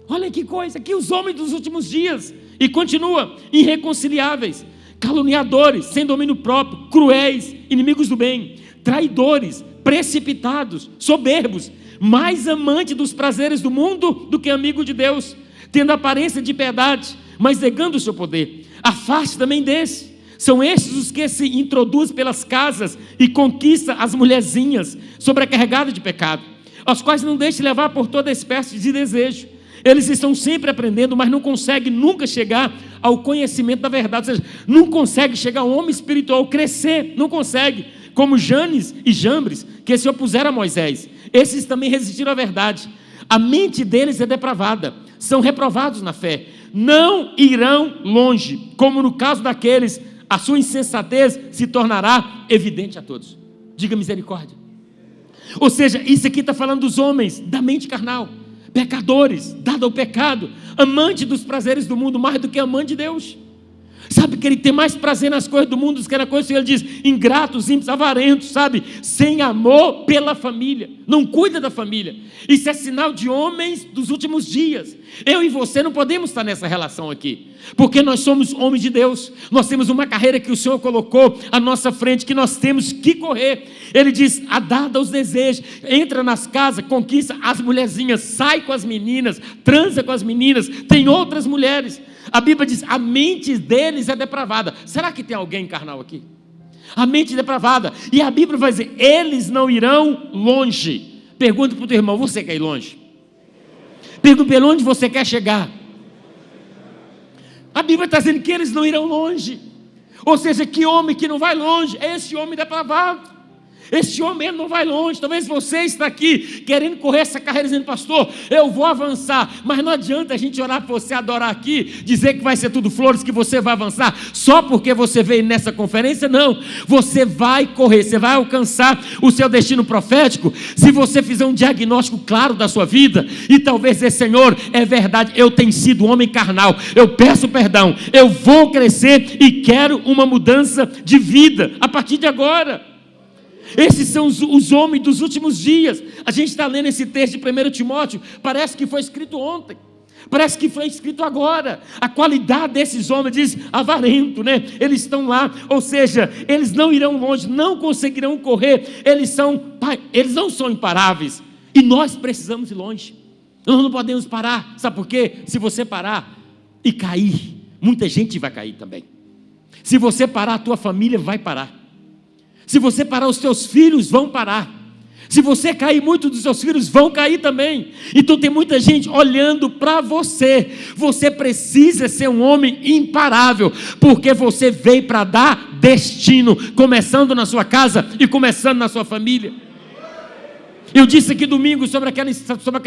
Speaker 1: Olha que coisa, aqui os homens dos últimos dias. E continua: irreconciliáveis, caluniadores, sem domínio próprio, cruéis, inimigos do bem, traidores, precipitados, soberbos, mais amante dos prazeres do mundo do que amigo de Deus, tendo aparência de piedade, mas negando o seu poder. Afaste também desse. São estes os que se introduzem pelas casas e conquistam as mulherzinhas sobrecarregadas de pecado, as quais não deixam levar por toda espécie de desejo. Eles estão sempre aprendendo, mas não conseguem nunca chegar ao conhecimento da verdade. Ou seja, não consegue chegar ao homem espiritual, crescer, não consegue. Como Janes e Jambres, que se opuseram a Moisés. Esses também resistiram à verdade. A mente deles é depravada, são reprovados na fé, não irão longe, como no caso daqueles, a sua insensatez se tornará evidente a todos. Diga misericórdia. Ou seja, isso aqui está falando dos homens da mente carnal, pecadores, dado ao pecado, amante dos prazeres do mundo mais do que amante de Deus. Sabe que ele tem mais prazer nas coisas do mundo do que na coisa que ele diz: ingratos, ímpios, avarentos, sabe, sem amor pela família, não cuida da família. Isso é sinal de homens dos últimos dias. Eu e você não podemos estar nessa relação aqui, porque nós somos homens de Deus, nós temos uma carreira que o Senhor colocou à nossa frente, que nós temos que correr. Ele diz: adada aos desejos, entra nas casas, conquista as mulherzinhas, sai com as meninas, transa com as meninas, tem outras mulheres. A Bíblia diz: a mente deles é depravada. Será que tem alguém carnal aqui? A mente depravada. E a Bíblia vai dizer: eles não irão longe. Pergunta para o teu irmão: você quer ir longe? Pergunta para ele: onde você quer chegar? A Bíblia está dizendo que eles não irão longe. Ou seja, que homem que não vai longe, é esse homem depravado. Esse homem ele não vai longe. Talvez você está aqui querendo correr essa carreira dizendo: pastor, eu vou avançar. Mas não adianta a gente orar para você, adorar aqui, dizer que vai ser tudo flores, que você vai avançar só porque você veio nessa conferência. Não, você vai correr, você vai alcançar o seu destino profético se você fizer um diagnóstico claro da sua vida e talvez dizer: Senhor, é verdade, eu tenho sido um homem carnal, eu peço perdão, eu vou crescer e quero uma mudança de vida a partir de agora. Esses são os homens dos últimos dias. A gente está lendo esse texto de 1 Timóteo, parece que foi escrito ontem, parece que foi escrito agora. A qualidade desses homens, diz avarento, né? Eles estão lá, ou seja, eles não irão longe, não conseguirão correr, eles não são imparáveis, e nós precisamos ir longe. Nós não podemos parar, sabe por quê? Se você parar e cair, muita gente vai cair também. Se você parar, a tua família vai parar. Se você parar, os teus filhos vão parar. Se você cair, muitos dos seus filhos vão cair também. Então tem muita gente olhando para você. Você precisa ser um homem imparável, porque você veio para dar destino, começando na sua casa e começando na sua família. Eu disse aqui domingo sobre aquela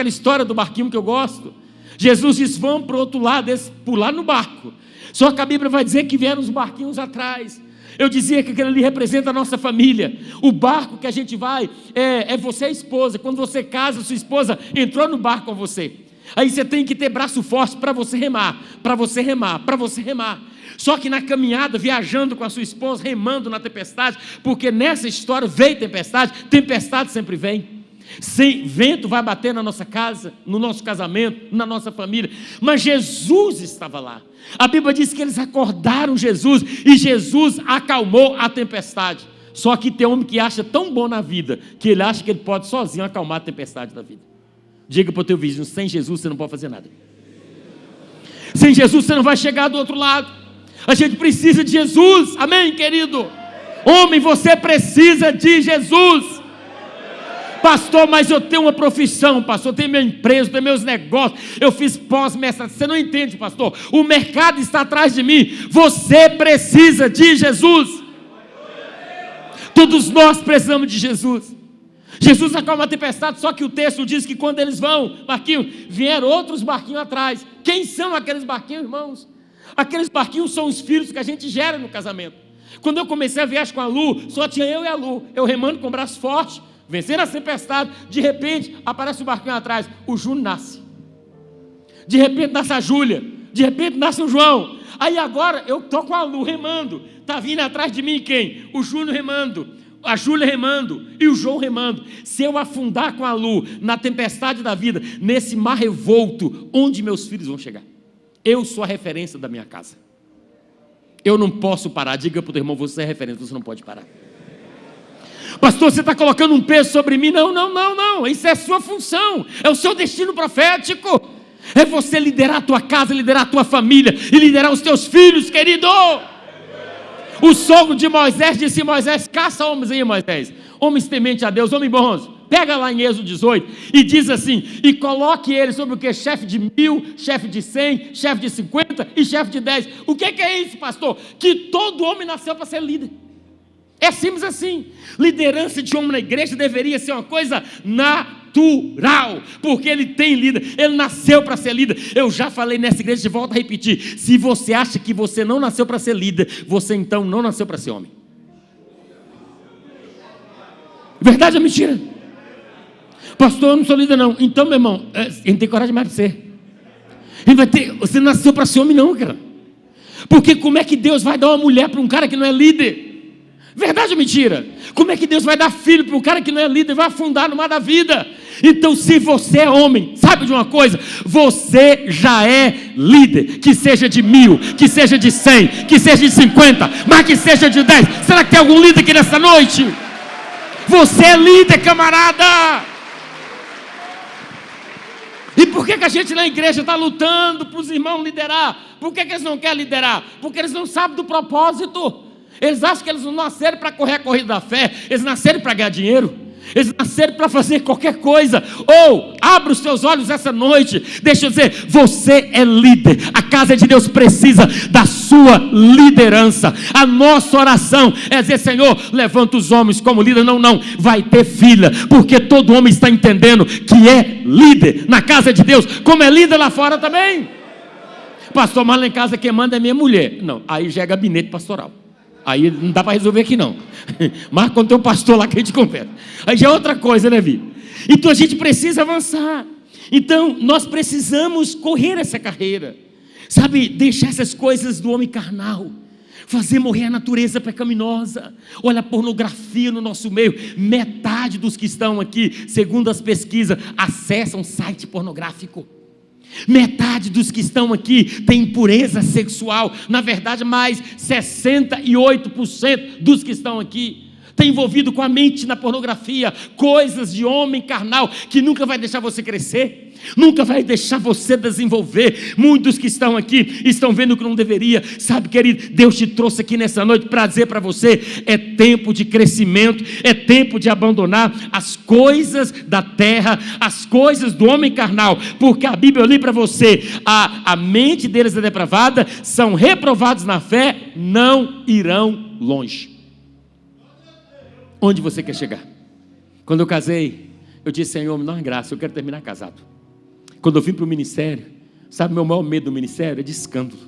Speaker 1: história do barquinho que eu gosto. Jesus disse: vamos para o outro lado, pular no barco. Só que a Bíblia vai dizer que vieram os barquinhos atrás. Eu dizia que aquele ali representa a nossa família. O barco que a gente vai é você e a esposa. Quando você casa, sua esposa entrou no barco com você. Aí você tem que ter braço forte para você remar, para você remar, para você remar. Só que na caminhada, viajando com a sua esposa, remando na tempestade, porque nessa história veio tempestade sempre vem. Sem vento vai bater na nossa casa, no nosso casamento, na nossa família. Mas Jesus estava lá. A Bíblia diz que eles acordaram Jesus e Jesus acalmou a tempestade. Só que tem homem que acha tão bom na vida que ele acha que ele pode sozinho acalmar a tempestade da vida. Diga para o teu vizinho: sem Jesus você não pode fazer nada. Sem Jesus você não vai chegar do outro lado. A gente precisa de Jesus, amém, querido? Homem, você precisa de Jesus. Pastor, mas eu tenho uma profissão, pastor, eu tenho minha empresa, eu tenho meus negócios, eu fiz pós-mestrado. Você não entende, pastor, o mercado está atrás de mim. Você precisa de Jesus. Todos nós precisamos de Jesus. Jesus acalma a tempestade, só que o texto diz que quando eles vão, barquinho, vieram outros barquinhos atrás. Quem são aqueles barquinhos, irmãos? Aqueles barquinhos são os filhos que a gente gera no casamento. Quando eu comecei a viagem com a Lu, só tinha eu e a Lu, eu remando com o braço forte, vencendo a tempestade. De repente aparece o barquinho atrás, o Júnior nasce. De repente nasce a Júlia, de repente nasce o João. Aí agora eu estou com a Lu remando, está vindo atrás de mim quem? O Júnior remando, a Júlia remando e o João remando. Se eu afundar com a Lu na tempestade da vida, nesse mar revolto, onde meus filhos vão chegar? Eu sou a referência da minha casa. Eu não posso parar. Diga para o teu irmão: você é referência, você não pode parar. Pastor, você está colocando um peso sobre mim? Não. Isso é a sua função, é o seu destino profético. É você liderar a tua casa, liderar a tua família e liderar os teus filhos, querido. O sogro de Moisés disse: Moisés, caça homens aí, Moisés, homens tementes a Deus, homens bons. Pega lá em Êxodo 18 e diz assim: e coloque ele sobre o que? Chefe de 1000, chefe de 100, chefe de 50 e chefe de 10. O que é isso, pastor? Que todo homem nasceu para ser líder. É simples assim. Liderança de homem na igreja deveria ser uma coisa natural, porque ele tem líder, ele nasceu para ser líder. Eu já falei nessa igreja, de volta a repetir: se você acha que você não nasceu para ser líder, você então não nasceu para ser homem. Verdade ou mentira? Pastor, eu não sou líder não. Então, meu irmão, ele não tem coragem mais de ser. Você não nasceu para ser homem não, cara. Porque como é que Deus vai dar uma mulher para um cara que não é líder? Verdade ou mentira? Como é que Deus vai dar filho para um cara que não é líder e vai afundar no mar da vida? Então, se você é homem, sabe de uma coisa? Você já é líder. Que seja de 1000, que seja de 100, que seja de 50, mas que seja de 10. Será que tem algum líder aqui nessa noite? Você é líder, camarada. E por que a gente na igreja está lutando para os irmãos liderar? Por que eles não querem liderar? Porque eles não sabem do propósito. Eles acham que eles não nasceram para correr a corrida da fé, eles nasceram para ganhar dinheiro. Eles nasceram para fazer qualquer coisa. Ou, abra os seus olhos essa noite. Deixa eu dizer, você é líder. A casa de Deus precisa da sua liderança. A nossa oração é dizer, Senhor, levanta os homens como líder. Não, vai ter filha, porque todo homem está entendendo que é líder na casa de Deus, como é líder lá fora também. Pastor, mas lá em casa quem manda é minha mulher. Não, aí já é gabinete pastoral. Aí não dá para resolver aqui não. Mas quando tem um pastor lá que a gente conversa, aí já é outra coisa, né, Vi? Então a gente precisa avançar. Então nós precisamos correr essa carreira, sabe, deixar essas coisas do homem carnal, fazer morrer a natureza pecaminosa. Olha a pornografia no nosso meio. Metade dos que estão aqui, segundo as pesquisas, acessam site pornográfico. Metade dos que estão aqui tem impureza sexual. Na verdade, mais 68% dos que estão aqui tem envolvido com a mente na pornografia, coisas de homem carnal que nunca vai deixar você crescer, nunca vai deixar você desenvolver. Muitos que estão aqui estão vendo que não deveria. Sabe, querido, Deus te trouxe aqui nessa noite para dizer para você, é tempo de crescimento, é tempo de abandonar as coisas da terra, as coisas do homem carnal, porque a Bíblia, eu li para você, a mente deles é depravada, são reprovados na fé, não irão longe. Onde você quer chegar? Quando eu casei, eu disse, Senhor, me dá uma graça, eu quero terminar casado. Quando eu vim para o ministério, sabe, meu maior medo do ministério é de escândalo.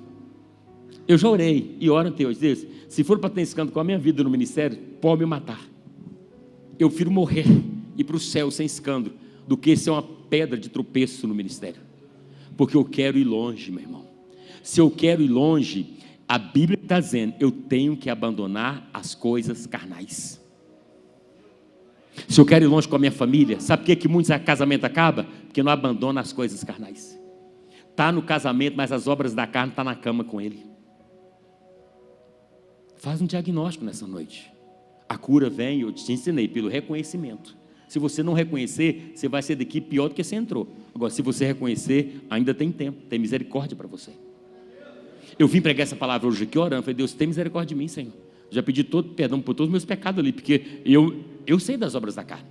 Speaker 1: Eu já orei e oro até hoje, Deus, se for para ter escândalo com a minha vida no ministério, pode me matar. Eu prefiro morrer e ir para o céu sem escândalo, do que ser uma pedra de tropeço no ministério. Porque eu quero ir longe, meu irmão. Se eu quero ir longe, a Bíblia está dizendo, eu tenho que abandonar as coisas carnais. Se eu quero ir longe com a minha família, sabe por que muitos casamento acaba? Porque não abandona as coisas carnais. Está no casamento, mas as obras da carne estão na cama com ele. Faz um diagnóstico nessa noite. A cura vem, eu te ensinei, pelo reconhecimento. Se você não reconhecer, você vai sair daqui pior do que você entrou. Agora, se você reconhecer, ainda tem tempo, tem misericórdia para você. Eu vim pregar essa palavra hoje aqui orando, falei, Deus, tem misericórdia de mim, Senhor. Já pedi todo perdão por todos os meus pecados ali, porque eu sei das obras da carne.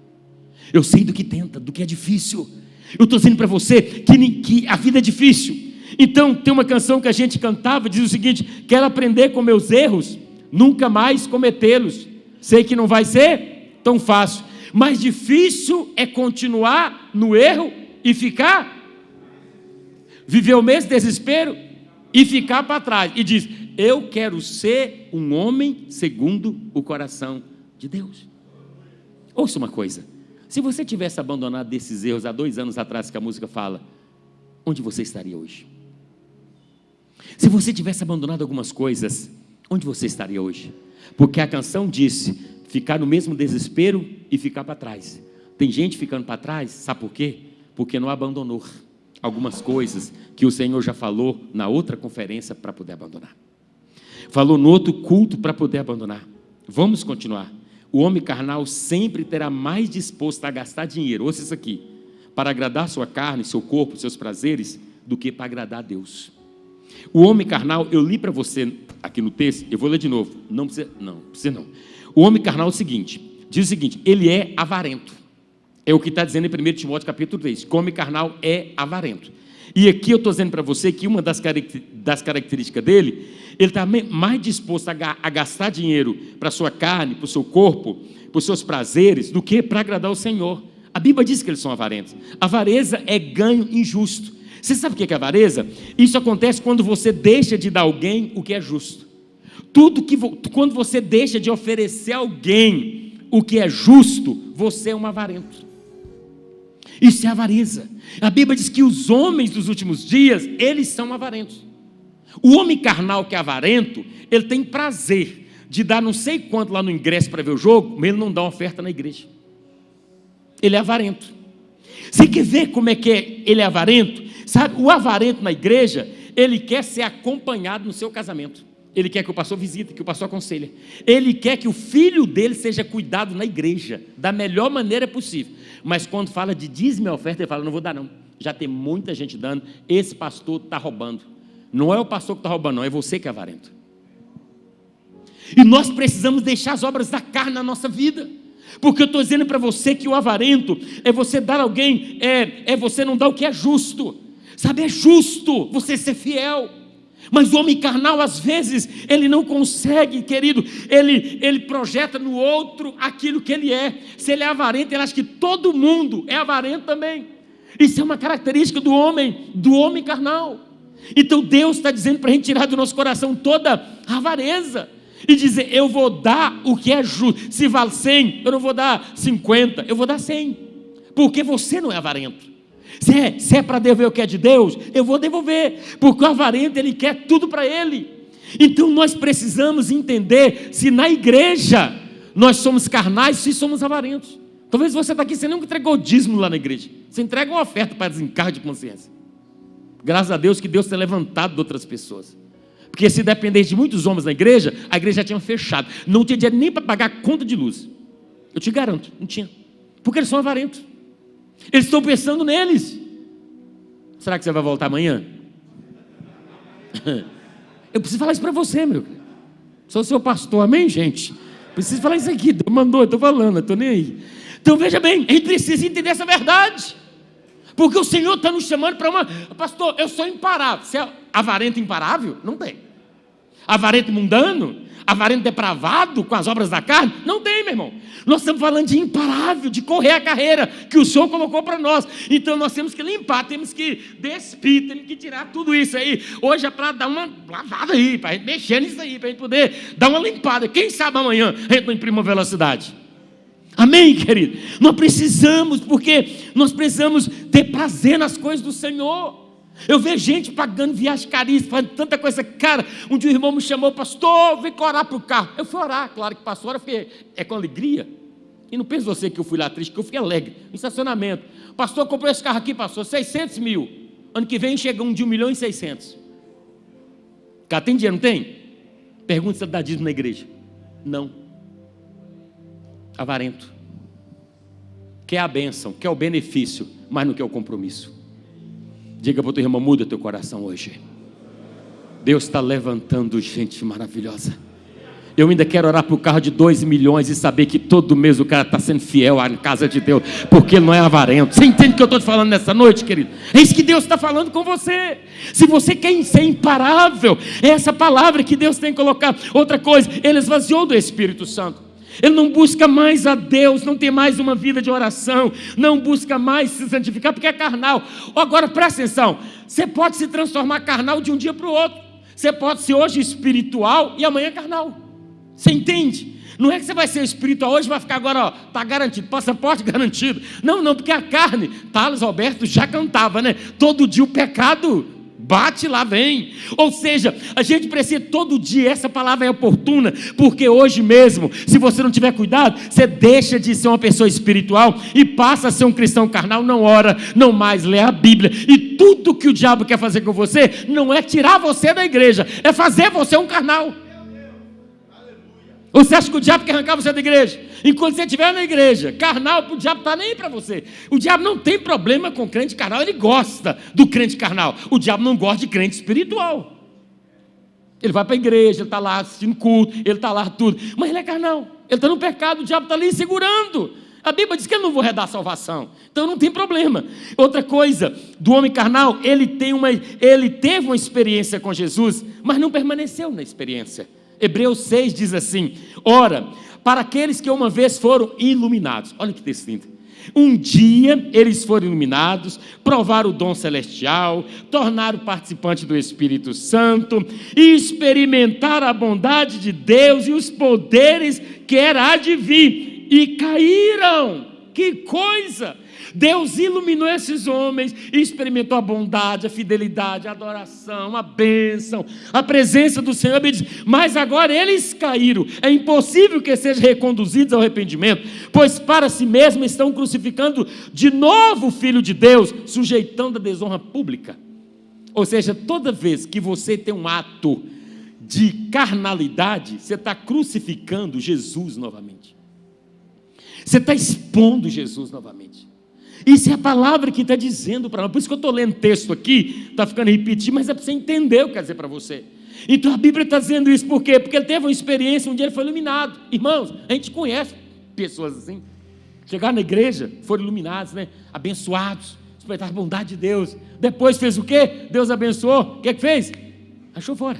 Speaker 1: Eu sei do que tenta, do que é difícil. Eu estou dizendo para você que a vida é difícil. Então, tem uma canção que a gente cantava, diz o seguinte, quero aprender com meus erros, nunca mais cometê-los. Sei que não vai ser tão fácil, mas difícil é continuar no erro e ficar, viver o mesmo desespero e ficar para trás. E diz, eu quero ser um homem segundo o coração de Deus. Ouça uma coisa, se você tivesse abandonado desses erros há 2 anos atrás, que a música fala, onde você estaria hoje? Se você tivesse abandonado algumas coisas, onde você estaria hoje? Porque a canção disse, ficar no mesmo desespero e ficar para trás. Tem gente ficando para trás, sabe por quê? Porque não abandonou algumas coisas que o Senhor já falou na outra conferência para poder abandonar. Falou no outro culto para poder abandonar. Vamos continuar. O homem carnal sempre terá mais disposto a gastar dinheiro, ouça isso aqui, para agradar sua carne, seu corpo, seus prazeres, do que para agradar a Deus. O homem carnal, eu li para você aqui no texto, eu vou ler de novo, não precisa não. O homem carnal é o seguinte, diz o seguinte, ele é avarento. É o que está dizendo em 1 Timóteo capítulo 3, que o homem carnal é avarento. E aqui eu estou dizendo para você que uma das características dele, ele está mais disposto a gastar dinheiro para a sua carne, para o seu corpo, para os seus prazeres, do que para agradar o Senhor. A Bíblia diz que eles são avarentos. Avareza é ganho injusto. Você sabe o que é avareza? Isso acontece quando você deixa de dar a alguém o que é justo. Quando você deixa de oferecer a alguém o que é justo, você é um avarento. Isso é avareza. A Bíblia diz que os homens dos últimos dias, eles são avarentos. O homem carnal que é avarento, ele tem prazer de dar não sei quanto lá no ingresso para ver o jogo, mas ele não dá uma oferta na igreja. Ele é avarento. Você quer ver como é que ele é avarento? Sabe, o avarento na igreja, ele quer ser acompanhado no seu casamento. Ele quer que o pastor visite, que o pastor aconselhe. Ele quer que o filho dele seja cuidado na igreja, da melhor maneira possível. Mas quando fala de dízimo e oferta, ele fala, não vou dar não. Já tem muita gente dando, esse pastor está roubando. Não é o pastor que está roubando, não, é você que é avarento. E nós precisamos deixar as obras da carne na nossa vida. Porque eu estou dizendo para você que o avarento é você dar a alguém, é você não dar o que é justo. Sabe, é justo você ser fiel. Mas o homem carnal, às vezes, ele não consegue, querido, ele projeta no outro aquilo que ele é. Se ele é avarento, ele acha que todo mundo é avarento também. Isso é uma característica do homem carnal. Então Deus está dizendo para a gente tirar do nosso coração toda a avareza e dizer: eu vou dar o que é justo. Se vale 100, eu não vou dar 50, eu vou dar 100, porque você não é avarento. Se é para devolver o que é de Deus, eu vou devolver, porque o avarento, ele quer tudo para ele. Então nós precisamos entender se na igreja nós somos carnais, se somos avarentos. Talvez você está aqui, você nunca entregou dízimo lá na igreja, você entrega uma oferta para desencargo de consciência. Graças a Deus que Deus tem levantado de outras pessoas, porque se dependesse de muitos homens na igreja, a igreja já tinha fechado, não tinha dinheiro nem para pagar a conta de luz. Eu te garanto, não tinha, porque eles são avarentos. Eles estão pensando neles. Será que você vai voltar amanhã? Eu preciso falar isso para você, meu. Sou seu pastor, amém, gente? Preciso falar isso aqui, Deus mandou, eu estou falando, eu estou nem aí. Então veja bem, a gente precisa entender essa verdade, porque o Senhor está nos chamando para uma... Pastor, eu sou imparável. Você é avarento imparável? Não tem. Avarento mundano? Avarento depravado com as obras da carne? Não tem, meu irmão. Nós estamos falando de imparável, de correr a carreira que o Senhor colocou para nós. Então nós temos que limpar, temos que despir, temos que tirar tudo isso aí. Hoje é para dar uma lavada aí, para a gente mexer nisso aí, para a gente poder dar uma limpada. Quem sabe amanhã a gente não imprime uma velocidade. Amém, querido? Nós precisamos, porque nós precisamos ter prazer nas coisas do Senhor. Eu vejo gente pagando viagem caríssima, fazendo tanta coisa cara. Um dia o irmão me chamou: pastor, vem orar para o carro. Eu fui orar, claro que passou, é com alegria. E não pense você que eu fui lá triste, que eu fui alegre. No estacionamento: pastor, comprou esse carro aqui, pastor, 600 mil. Ano que vem chega um de 1.600.000. Cara, tem dinheiro, não tem? Pergunta se dá dízimo na igreja. Não. Avarento. Quer a bênção, quer o benefício, mas não quer o compromisso. Diga para o teu irmão: muda teu coração hoje. Deus está levantando gente maravilhosa. Eu ainda quero orar para o carro de 2 milhões e saber que todo mês o cara está sendo fiel à casa de Deus, porque ele não é avarento. Você entende o que eu estou te falando nessa noite, querido? É isso que Deus está falando com você. Se você quer ser imparável, é essa palavra que Deus tem que colocar. Outra coisa, ele esvaziou do Espírito Santo. Ele não busca mais a Deus, não tem mais uma vida de oração, não busca mais se santificar, porque é carnal. Agora presta atenção, você pode se transformar carnal de um dia para o outro. Você pode ser hoje espiritual e amanhã carnal. Você entende? Não é que você vai ser espiritual hoje e vai ficar agora, ó, está garantido, passaporte garantido. Não, porque a carne, Thales Alberto já cantava, né? Todo dia o pecado bate, lá vem. Ou seja, a gente precisa todo dia, essa palavra é oportuna, porque hoje mesmo, se você não tiver cuidado, você deixa de ser uma pessoa espiritual e passa a ser um cristão carnal, não ora, não mais lê a Bíblia, e tudo que o diabo quer fazer com você, não é tirar você da igreja, é fazer você um carnal. Ou você acha que o diabo quer arrancar você da igreja? Enquanto você estiver na igreja, carnal, o diabo está nem aí para você. O diabo não tem problema com crente carnal, ele gosta do crente carnal. O diabo não gosta de crente espiritual. Ele vai para a igreja, ele está lá assistindo culto, ele está lá tudo, mas ele é carnal, ele está no pecado, o diabo está ali segurando. A Bíblia diz que ele não vai dar salvação, então não tem problema. Outra coisa, do homem carnal, ele teve uma experiência com Jesus, mas não permaneceu na experiência. Hebreus 6 diz assim: ora, para aqueles que uma vez foram iluminados, olha que texto lindo, um dia eles foram iluminados, provaram o dom celestial, tornaram participantes do Espírito Santo, e experimentaram a bondade de Deus e os poderes que era de vir, e caíram. Que coisa! Deus iluminou esses homens e experimentou a bondade, a fidelidade, a adoração, a bênção, a presença do Senhor. Mas agora eles caíram. É impossível que sejam reconduzidos ao arrependimento, pois para si mesmos estão crucificando de novo o Filho de Deus, sujeitando a desonra pública. Ou seja, toda vez que você tem um ato de carnalidade, você está crucificando Jesus novamente. Você está expondo Jesus novamente. Isso é a palavra que está dizendo para nós. Por isso que eu estou lendo texto aqui, está ficando repetido, mas é para você entender o que quer dizer para você. Então a Bíblia está dizendo isso por quê? Porque ele teve uma experiência, um dia ele foi iluminado. Irmãos, a gente conhece pessoas assim. Chegaram na igreja, foram iluminados, né? Abençoados, experimentaram a bondade de Deus. Depois fez o quê? Deus abençoou. O que fez? Achou fora.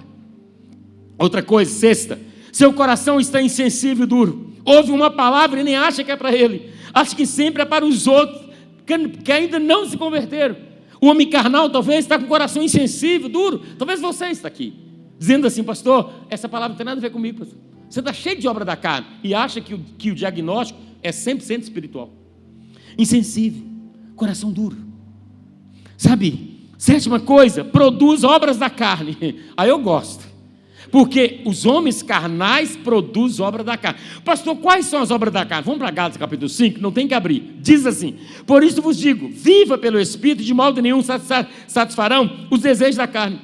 Speaker 1: Outra coisa, sexta, seu coração está insensível e duro. Ouve uma palavra e nem acha que é para ele. Acha que sempre é para os outros que ainda não se converteram. O homem carnal talvez está com o coração insensível, duro. Talvez você está aqui, dizendo assim: pastor, essa palavra não tem nada a ver comigo, pastor. Você está cheio de obra da carne e acha que o diagnóstico é 100% espiritual. Insensível, coração duro. Sabe, sétima coisa, produz obras da carne. Aí eu gosto, porque os homens carnais produzem obras da carne. Pastor, quais são as obras da carne? Vamos para Gálatas capítulo 5, não tem que abrir. Diz assim: por isso vos digo, viva pelo Espírito, de modo nenhum satisfarão os desejos da carne.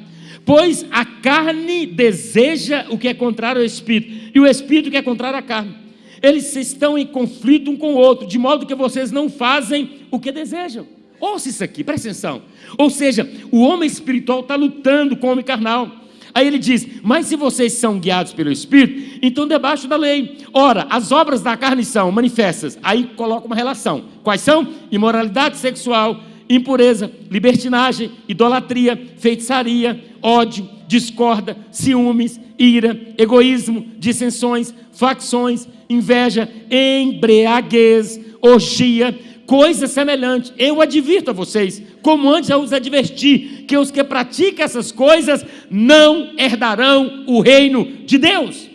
Speaker 1: Pois a carne deseja o que é contrário ao Espírito, e o Espírito que é contrário à carne. Eles estão em conflito um com o outro, de modo que vocês não fazem o que desejam. Ouça isso aqui, presta atenção. Ou seja, o homem espiritual está lutando com o homem carnal. Aí ele diz: mas se vocês são guiados pelo Espírito, então debaixo da lei. Ora, as obras da carne são manifestas. Aí coloca uma relação. Quais são? Imoralidade sexual, impureza, libertinagem, idolatria, feitiçaria, ódio, discórdia, ciúmes, ira, egoísmo, dissensões, facções, inveja, embriaguez, orgia, coisa semelhante. Eu advirto a vocês, como antes eu os adverti, que os que praticam essas coisas não herdarão o reino de Deus.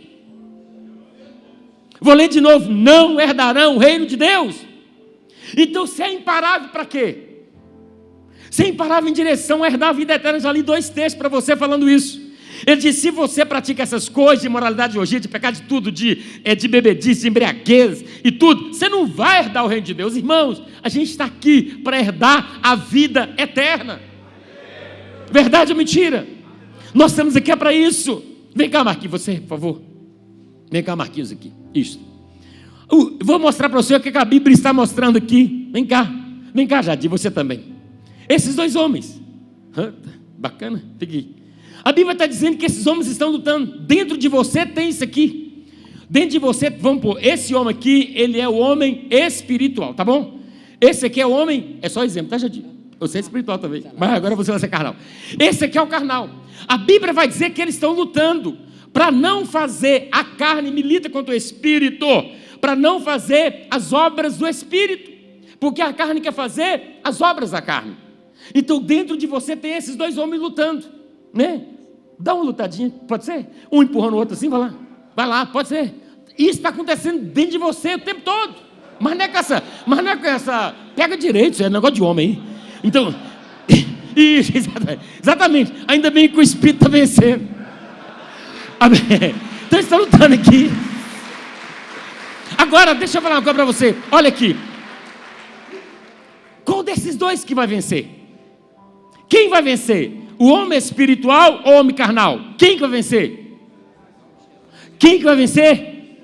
Speaker 1: Vou ler de novo: não herdarão o reino de Deus. Então, se é imparável para quê? Se é imparável em direção a herdar a vida eterna. Já li 2 textos para você falando isso. Ele diz: se você pratica essas coisas de imoralidade, de orgia, de pecado, de tudo, de bebedice, de embriaguez e tudo, você não vai herdar o reino de Deus. Irmãos, a gente está aqui para herdar a vida eterna. Verdade ou mentira? Nós estamos aqui para isso. Vem cá, Marquinhos, você, por favor. Vem cá, Marquinhos, aqui. Isso. Vou mostrar para você o que a Bíblia está mostrando aqui. Vem cá, Jadir, você também. Esses 2 homens. Bacana, peguei. A Bíblia está dizendo que esses homens estão lutando. Dentro de você tem isso aqui. Dentro de você, vamos pôr, esse homem aqui, ele é o homem espiritual, tá bom? Esse aqui é o homem, é só exemplo, tá, Jadir? Você é espiritual também, mas agora você vai ser carnal. Esse aqui é o carnal. A Bíblia vai dizer que eles estão lutando para não fazer, a carne milita contra o Espírito, para não fazer as obras do Espírito, porque a carne quer fazer as obras da carne. Então dentro de você tem esses 2 homens lutando, né? Dá uma lutadinha, pode ser? Um empurrando o outro assim, vai lá, pode ser. Isso está acontecendo dentro de você o tempo todo. Mas não é com essa, pega direito, isso é negócio de homem aí. Então, isso, exatamente, ainda bem que o Espírito está vencendo. Amém. Então eles estão lutando aqui. Agora, deixa eu falar uma coisa para você. Olha aqui. Qual desses 2 que vai vencer? Quem vai vencer? O homem espiritual ou o homem carnal? Quem que vai vencer? Quem que vai vencer?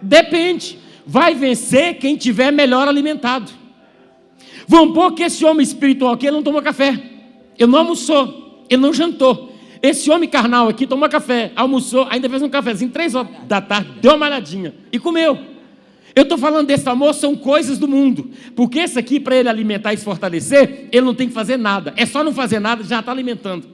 Speaker 1: Depende. Vai vencer quem tiver melhor alimentado. Vamos pôr que esse homem espiritual aqui, ele não tomou café, ele não almoçou, ele não jantou. Esse homem carnal aqui tomou café, almoçou, ainda fez um cafezinho, 3 horas da tarde, deu uma malhadinha e comeu. Eu estou falando desse almoço, são coisas do mundo, porque esse aqui, para ele alimentar e se fortalecer, ele não tem que fazer nada, é só não fazer nada, já está alimentando,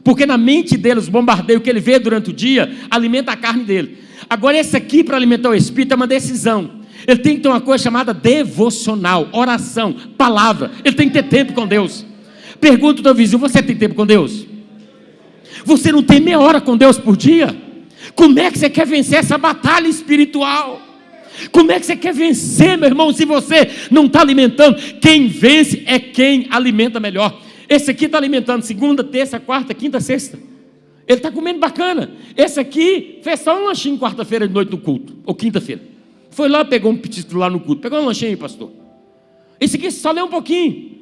Speaker 1: porque na mente dele, os bombardeios que ele vê durante o dia, alimenta a carne dele. Agora esse aqui, para alimentar o Espírito, é uma decisão. Ele tem que ter uma coisa chamada devocional, oração, palavra. Ele tem que ter tempo com Deus. Pergunta ao teu vizinho: você tem tempo com Deus? Você não tem meia hora com Deus por dia? Como é que você quer vencer essa batalha espiritual? Como é que você quer vencer, meu irmão, se você não está alimentando? Quem vence é quem alimenta melhor. Esse aqui está alimentando segunda, terça, quarta, quinta, sexta. Ele está comendo bacana. Esse aqui fez só um lanchinho quarta-feira de noite no culto, ou quinta-feira. Foi lá, pegou um petisco lá no culto. Pegou um lanchinho aí, pastor. Esse aqui só lê um pouquinho.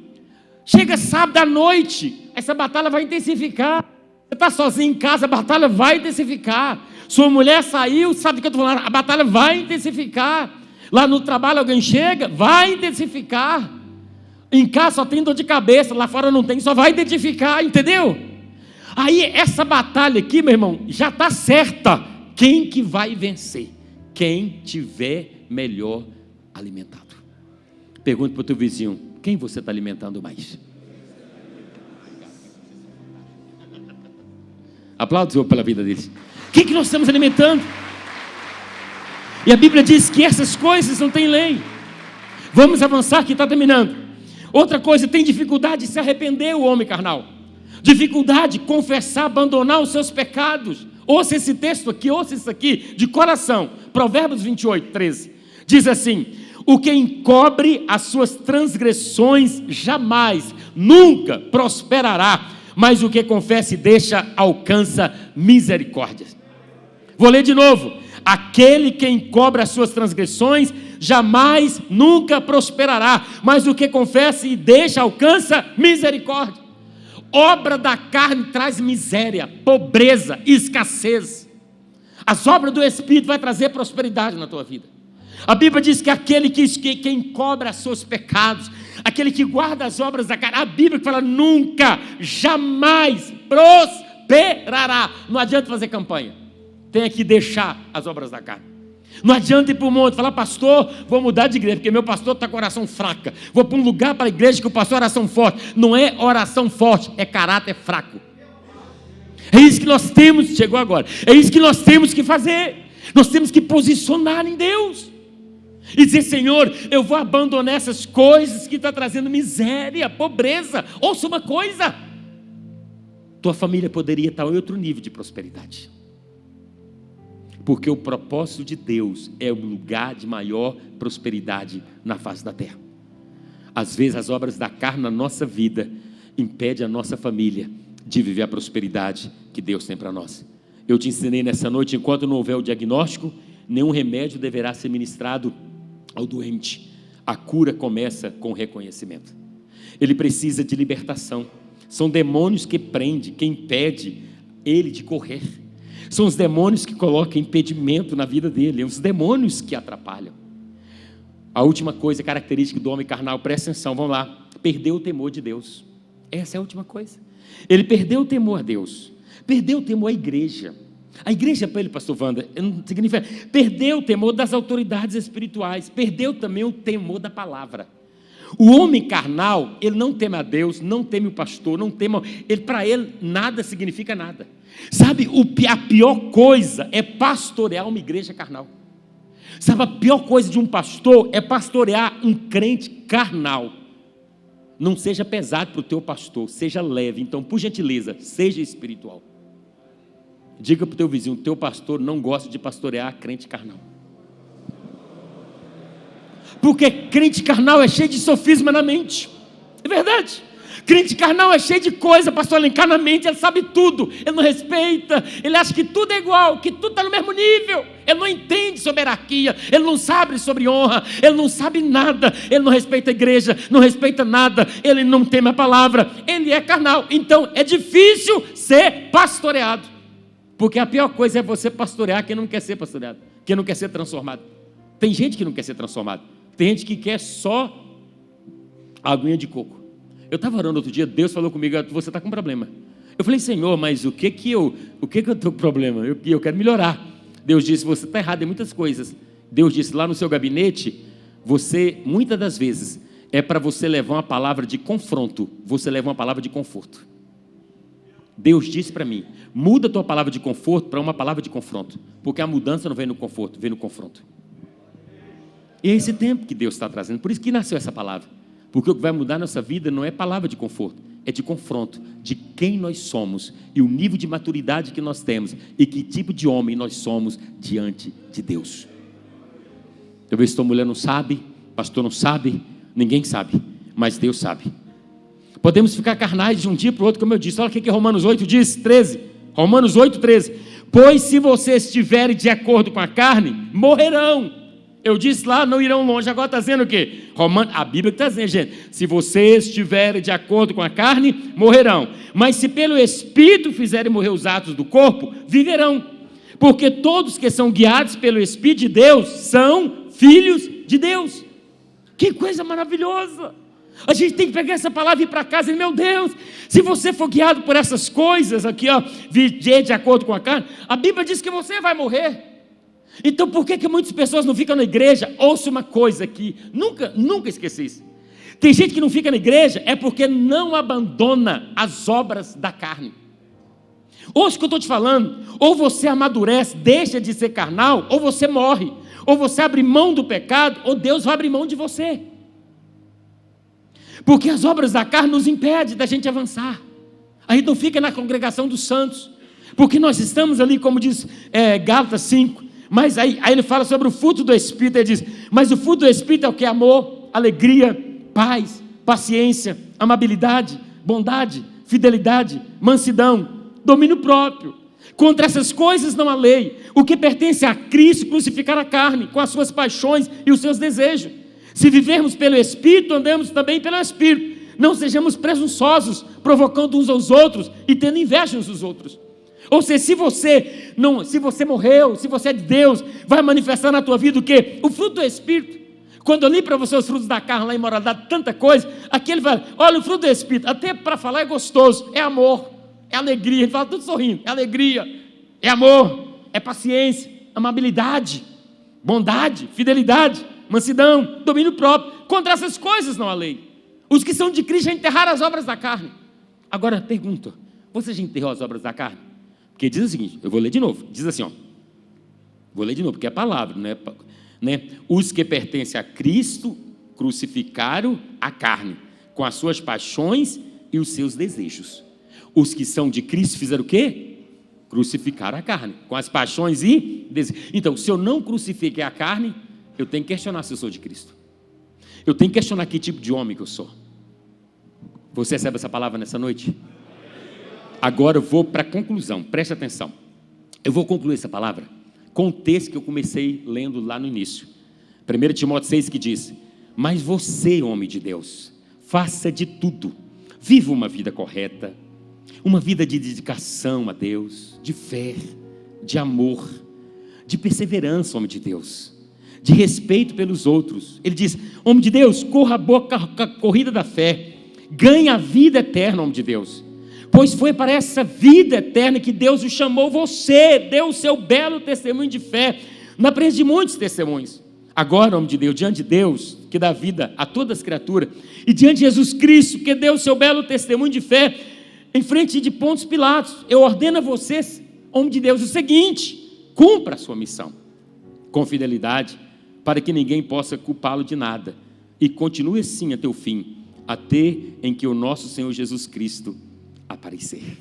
Speaker 1: Chega sábado à noite, essa batalha vai intensificar. Você está sozinho em casa, a batalha vai intensificar. Sua mulher saiu, sabe o que eu estou falando? A batalha vai intensificar. Lá no trabalho alguém chega, vai intensificar. Em casa só tem dor de cabeça, lá fora não tem, só vai identificar, entendeu? Aí essa batalha aqui, meu irmão, já está certa. Quem que vai vencer? quem tiver melhor alimentado. Pergunte para o teu vizinho: quem você está alimentando mais? Aplauda o Senhor pela vida deles. Quem que nós estamos alimentando? E a Bíblia diz que essas coisas não têm lei. Vamos avançar, que está terminando. Outra coisa, tem dificuldade de se arrepender o homem carnal. Dificuldade de confessar, abandonar os seus pecados. Ouça esse texto aqui, ouça isso aqui, de coração. Provérbios 28, 13. Diz assim: o que encobre as suas transgressões jamais, nunca prosperará, mas o que confessa e deixa, alcança misericórdia. Vou ler de novo: aquele que encobre as suas transgressões, jamais, nunca prosperará, mas o que confessa e deixa, alcança misericórdia. Obra da carne traz miséria, pobreza, escassez. As obras do Espírito vai trazer prosperidade na tua vida. A Bíblia diz que aquele que encobre os seus pecados, aquele que guarda as obras da carne, a Bíblia fala: nunca, jamais prosperará. Não adianta fazer campanha, tem que deixar as obras da carne. Não adianta ir para o monte e falar: pastor, vou mudar de igreja, porque meu pastor está com oração fraca. Vou para um lugar para a igreja que o pastor é oração forte. Não é oração forte, é caráter fraco. É isso que nós temos, chegou agora, é isso que nós temos que fazer. Nós temos que posicionar em Deus e dizer: Senhor, eu vou abandonar essas coisas que estão trazendo miséria, pobreza. Ouça uma coisa: tua família poderia estar em outro nível de prosperidade, porque o propósito de Deus é o lugar de maior prosperidade na face da terra. Às vezes as obras da carne na nossa vida impedem a nossa família de viver a prosperidade que Deus tem para nós. Eu te ensinei nessa noite: enquanto não houver o diagnóstico, nenhum remédio deverá ser ministrado ao doente. A cura começa com o reconhecimento. Ele precisa de libertação. São demônios que prendem, que impedem ele de correr. São os demônios que colocam impedimento na vida dele, os demônios que atrapalham. A última coisa característica do homem carnal, presta atenção, vamos lá: perdeu o temor de Deus. Essa é a última coisa. Ele perdeu o temor a Deus, perdeu o temor à igreja. A igreja para ele, pastor Wanda, não significa, perdeu o temor das autoridades espirituais, perdeu também o temor da palavra. O homem carnal, ele não teme a Deus, não teme o pastor, não teme, para ele nada significa nada. Sabe, a pior coisa é pastorear uma igreja carnal. Sabe, a pior coisa de um pastor é pastorear um crente carnal. Não seja pesado para o teu pastor, seja leve. Então, por gentileza, seja espiritual. Diga para o teu vizinho: teu pastor não gosta de pastorear crente carnal. Porque crente carnal é cheio de sofisma na mente. É verdade. Crente carnal é cheio de coisa, pastor Alencar, na mente. Ele sabe tudo, ele não respeita, ele acha que tudo é igual, que tudo está no mesmo nível. Ele não entende sobre hierarquia, ele não sabe sobre honra, ele não sabe nada, ele não respeita a igreja, não respeita nada, ele não teme a palavra, ele é carnal. Então é difícil ser pastoreado, porque a pior coisa é você pastorear quem não quer ser pastoreado, quem não quer ser transformado. Tem gente que não quer ser transformado, tem gente que quer só a aguinha de coco. Eu estava orando outro dia, Deus falou comigo: você está com problema. Eu falei: Senhor, mas o que eu estou com problema? Eu quero melhorar. Deus disse: você está errado em muitas coisas. Deus disse: lá no seu gabinete, você, muitas das vezes, é para você levar uma palavra de confronto, você leva uma palavra de conforto. Deus disse para mim: muda a tua palavra de conforto para uma palavra de confronto, porque a mudança não vem no conforto, vem no confronto. E é esse tempo que Deus está trazendo, por isso que nasceu essa palavra. Porque o que vai mudar a nossa vida não é palavra de conforto, é de confronto, de quem nós somos e o nível de maturidade que nós temos e que tipo de homem nós somos diante de Deus. Talvez tua mulher não sabe, pastor não sabe, ninguém sabe, mas Deus sabe. Podemos ficar carnais de um dia para o outro, como eu disse. Olha o que Romanos 8 diz, 13. Romanos 8, 13. Pois se vocês estiverem de acordo com a carne, morrerão. Eu disse lá, não irão longe. Agora está dizendo o quê? A Bíblia está dizendo, gente: se vocês estiverem de acordo com a carne, morrerão. Mas se pelo Espírito fizerem morrer os atos do corpo, viverão. Porque todos que são guiados pelo Espírito de Deus são filhos de Deus. Que coisa maravilhosa! A gente tem que pegar essa palavra e ir para casa e, meu Deus, se você for guiado por essas coisas aqui, viver de acordo com a carne, a Bíblia diz que você vai morrer. Então por que muitas pessoas não ficam na igreja? Ouça uma coisa aqui, nunca esqueci isso. Tem gente que não fica na igreja é porque não abandona as obras da carne. Ouça o que eu estou te falando, ou você amadurece, deixa de ser carnal, ou você morre, ou você abre mão do pecado, ou Deus vai abrir mão de você. Porque as obras da carne nos impedem da gente avançar. A gente não fica na congregação dos santos, porque nós estamos ali, como diz Gálatas 5, mas aí ele fala sobre o fruto do Espírito, ele diz, mas o fruto do Espírito é o que? Amor, alegria, paz, paciência, amabilidade, bondade, fidelidade, mansidão, domínio próprio. Contra essas coisas não há lei. O que pertence a Cristo, crucificar a carne, com as suas paixões e os seus desejos. Se vivermos pelo Espírito, andemos também pelo Espírito. Não sejamos presunçosos, provocando uns aos outros e tendo inveja uns dos outros. Ou seja, se você morreu, se você é de Deus, vai manifestar na tua vida o quê? O fruto do Espírito. Quando eu li para você os frutos da carne, lá em imoralidade, tanta coisa, aqui ele fala, olha, o fruto do Espírito, até para falar é gostoso, é amor, é alegria, ele fala tudo sorrindo, é alegria, é amor, é paciência, amabilidade, bondade, fidelidade, mansidão, domínio próprio. Contra essas coisas não há lei. Os que são de Cristo já enterraram as obras da carne. Agora pergunta, você já enterrou as obras da carne? Porque diz o seguinte, eu vou ler de novo, diz assim, ó, vou ler de novo, porque é palavra, né? Os que pertencem a Cristo crucificaram a carne, com as suas paixões e os seus desejos. Os que são de Cristo fizeram o quê? Crucificaram a carne, com as paixões e desejos. Então, se eu não crucifiquei a carne, eu tenho que questionar se eu sou de Cristo. Eu tenho que questionar que tipo de homem que eu sou. Você recebe essa palavra nessa noite? Agora eu vou para a conclusão, preste atenção. Eu vou concluir essa palavra com o texto que eu comecei lendo lá no início. 1 Timóteo 6 que diz, mas você, homem de Deus, faça de tudo, viva uma vida correta, uma vida de dedicação a Deus, de fé, de amor, de perseverança, homem de Deus, de respeito pelos outros. Ele diz, homem de Deus, corra a boa corrida da fé, ganhe a vida eterna, homem de Deus, pois foi para essa vida eterna que Deus o chamou. Você deu o seu belo testemunho de fé na presença de muitos testemunhos. Agora, homem de Deus, diante de Deus, que dá vida a todas as criaturas, e diante de Jesus Cristo, que deu o seu belo testemunho de fé, em frente de Pôncio Pilatos, eu ordeno a vocês, homem de Deus, o seguinte, cumpra a sua missão, com fidelidade, para que ninguém possa culpá-lo de nada, e continue assim até o fim, até em que o nosso Senhor Jesus Cristo aparecer.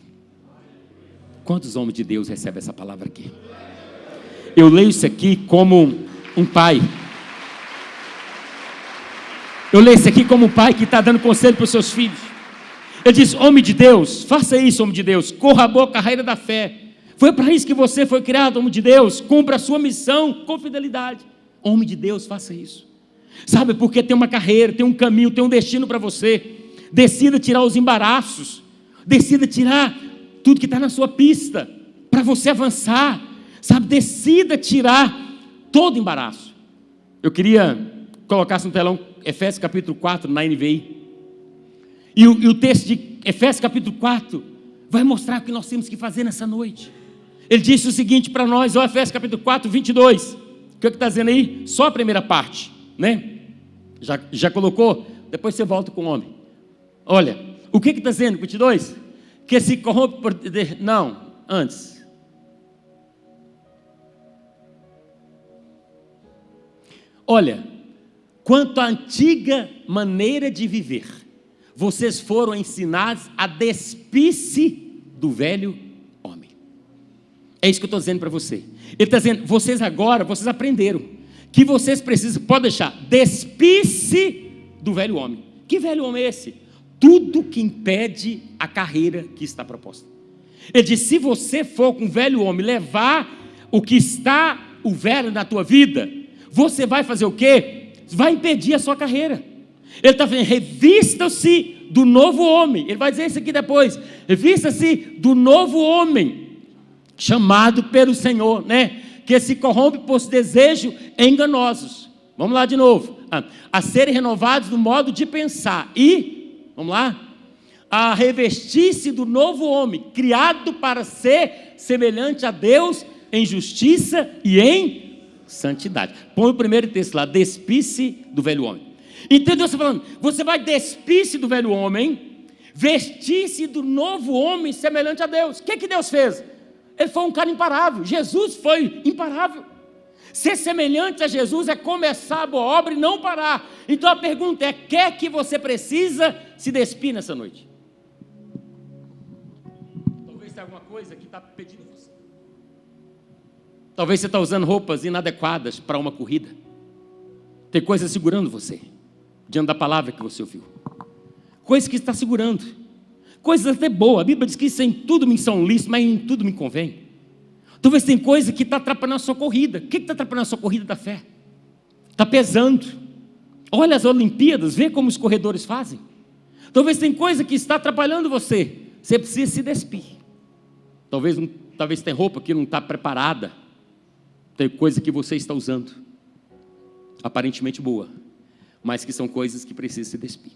Speaker 1: Quantos homens de Deus recebem essa palavra aqui? Eu leio isso aqui como um pai. Eu leio isso aqui como um pai que está dando conselho para os seus filhos. Ele diz, homem de Deus, faça isso, homem de Deus, corra a boa carreira da fé. Foi para isso que você foi criado, homem de Deus, cumpra a sua missão com fidelidade. Homem de Deus, faça isso. Sabe, porque tem uma carreira, tem um caminho, tem um destino para você. Decida tirar os embaraços. Decida tirar tudo que está na sua pista, para você avançar, sabe, decida tirar todo embaraço. Eu queria colocar no telão Efésios capítulo 4, na NVI, e o texto de Efésios capítulo 4, vai mostrar o que nós temos que fazer nessa noite. Ele disse o seguinte para nós, ó, Efésios capítulo 4, 22, o que está dizendo aí? Só a primeira parte, né? Já colocou? Depois você volta com o homem. Olha, o que está dizendo, 22? Que se corrompe por... Não, antes. Olha, quanto à antiga maneira de viver, vocês foram ensinados a despir-se do velho homem. É isso que eu estou dizendo para você. Ele está dizendo, vocês agora, vocês aprenderam, que vocês precisam, pode deixar, despir-se do velho homem. Que velho homem é esse? Tudo que impede a carreira que está proposta. Ele diz, se você for com o velho homem levar o que está, o velho na tua vida, você vai fazer o quê? Vai impedir a sua carreira. Ele está falando, revista-se do novo homem. Ele vai dizer isso aqui depois. Revista-se do novo homem, chamado pelo Senhor, né? Que se corrompe por desejos enganosos. Vamos lá de novo. A serem renovados no modo de pensar. E, vamos lá, a revestir-se do novo homem, criado para ser semelhante a Deus em justiça e em Santidade. Põe o primeiro texto lá, despisse do velho homem. Então Deus está falando, você vai despir-se do velho homem, vestir-se do novo homem semelhante a Deus. O que Deus fez? Ele foi um cara imparável. Jesus foi imparável. Ser semelhante a Jesus é começar a boa obra e não parar. Então a pergunta é, o que você precisa se despir nessa noite? Talvez tenha alguma coisa que está pedindo você. Talvez você está usando roupas inadequadas para uma corrida. Tem coisa segurando você, diante da palavra que você ouviu. Coisa que está segurando. Coisas até boas. A Bíblia diz que isso em tudo me são lícitos, mas em tudo me convém. Talvez tem coisa que está atrapalhando a sua corrida. O que está atrapalhando a sua corrida da fé? Está pesando. Olha as Olimpíadas, vê como os corredores fazem. Talvez tem coisa que está atrapalhando você. Você precisa se despir. Talvez tem roupa que não está preparada. Tem coisa que você está usando, aparentemente boa, mas que são coisas que precisam se despir.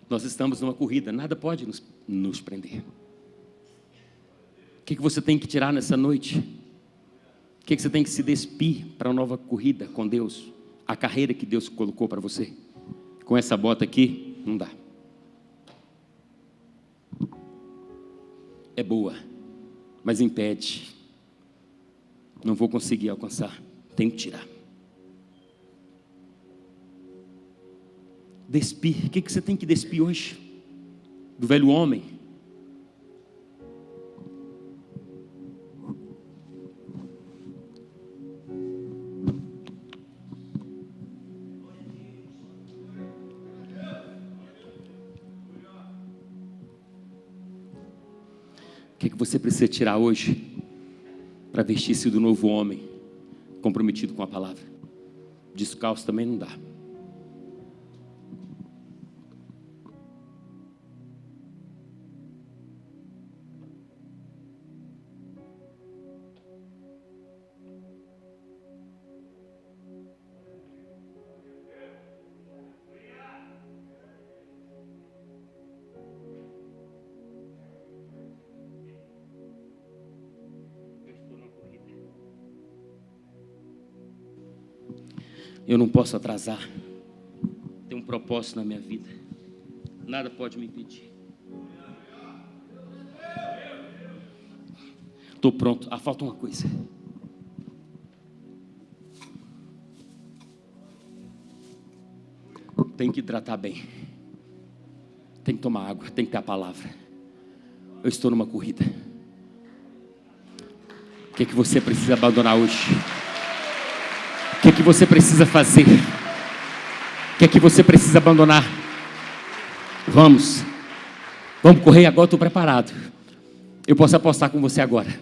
Speaker 1: Nós estamos numa corrida, nada pode nos prender. O que você tem que tirar nessa noite? O que você tem que se despir para uma nova corrida com Deus? A carreira que Deus colocou para você. Com essa bota aqui, não dá. É boa, mas impede. Não vou conseguir alcançar. Tenho que tirar. Despir. O que você tem que despir hoje? Do velho homem. O que você precisa tirar hoje para vestir-se do novo homem, comprometido com a palavra? Descalço também não dá. Eu não posso atrasar. Tem um propósito na minha vida. Nada pode me impedir. Estou pronto. Falta uma coisa. Tem que hidratar bem. Tem que tomar água. Tem que ter a palavra. Eu estou numa corrida. O que você precisa abandonar hoje? O que você precisa fazer? O que você precisa abandonar? Vamos correr agora, estou preparado. Eu posso apostar com você agora.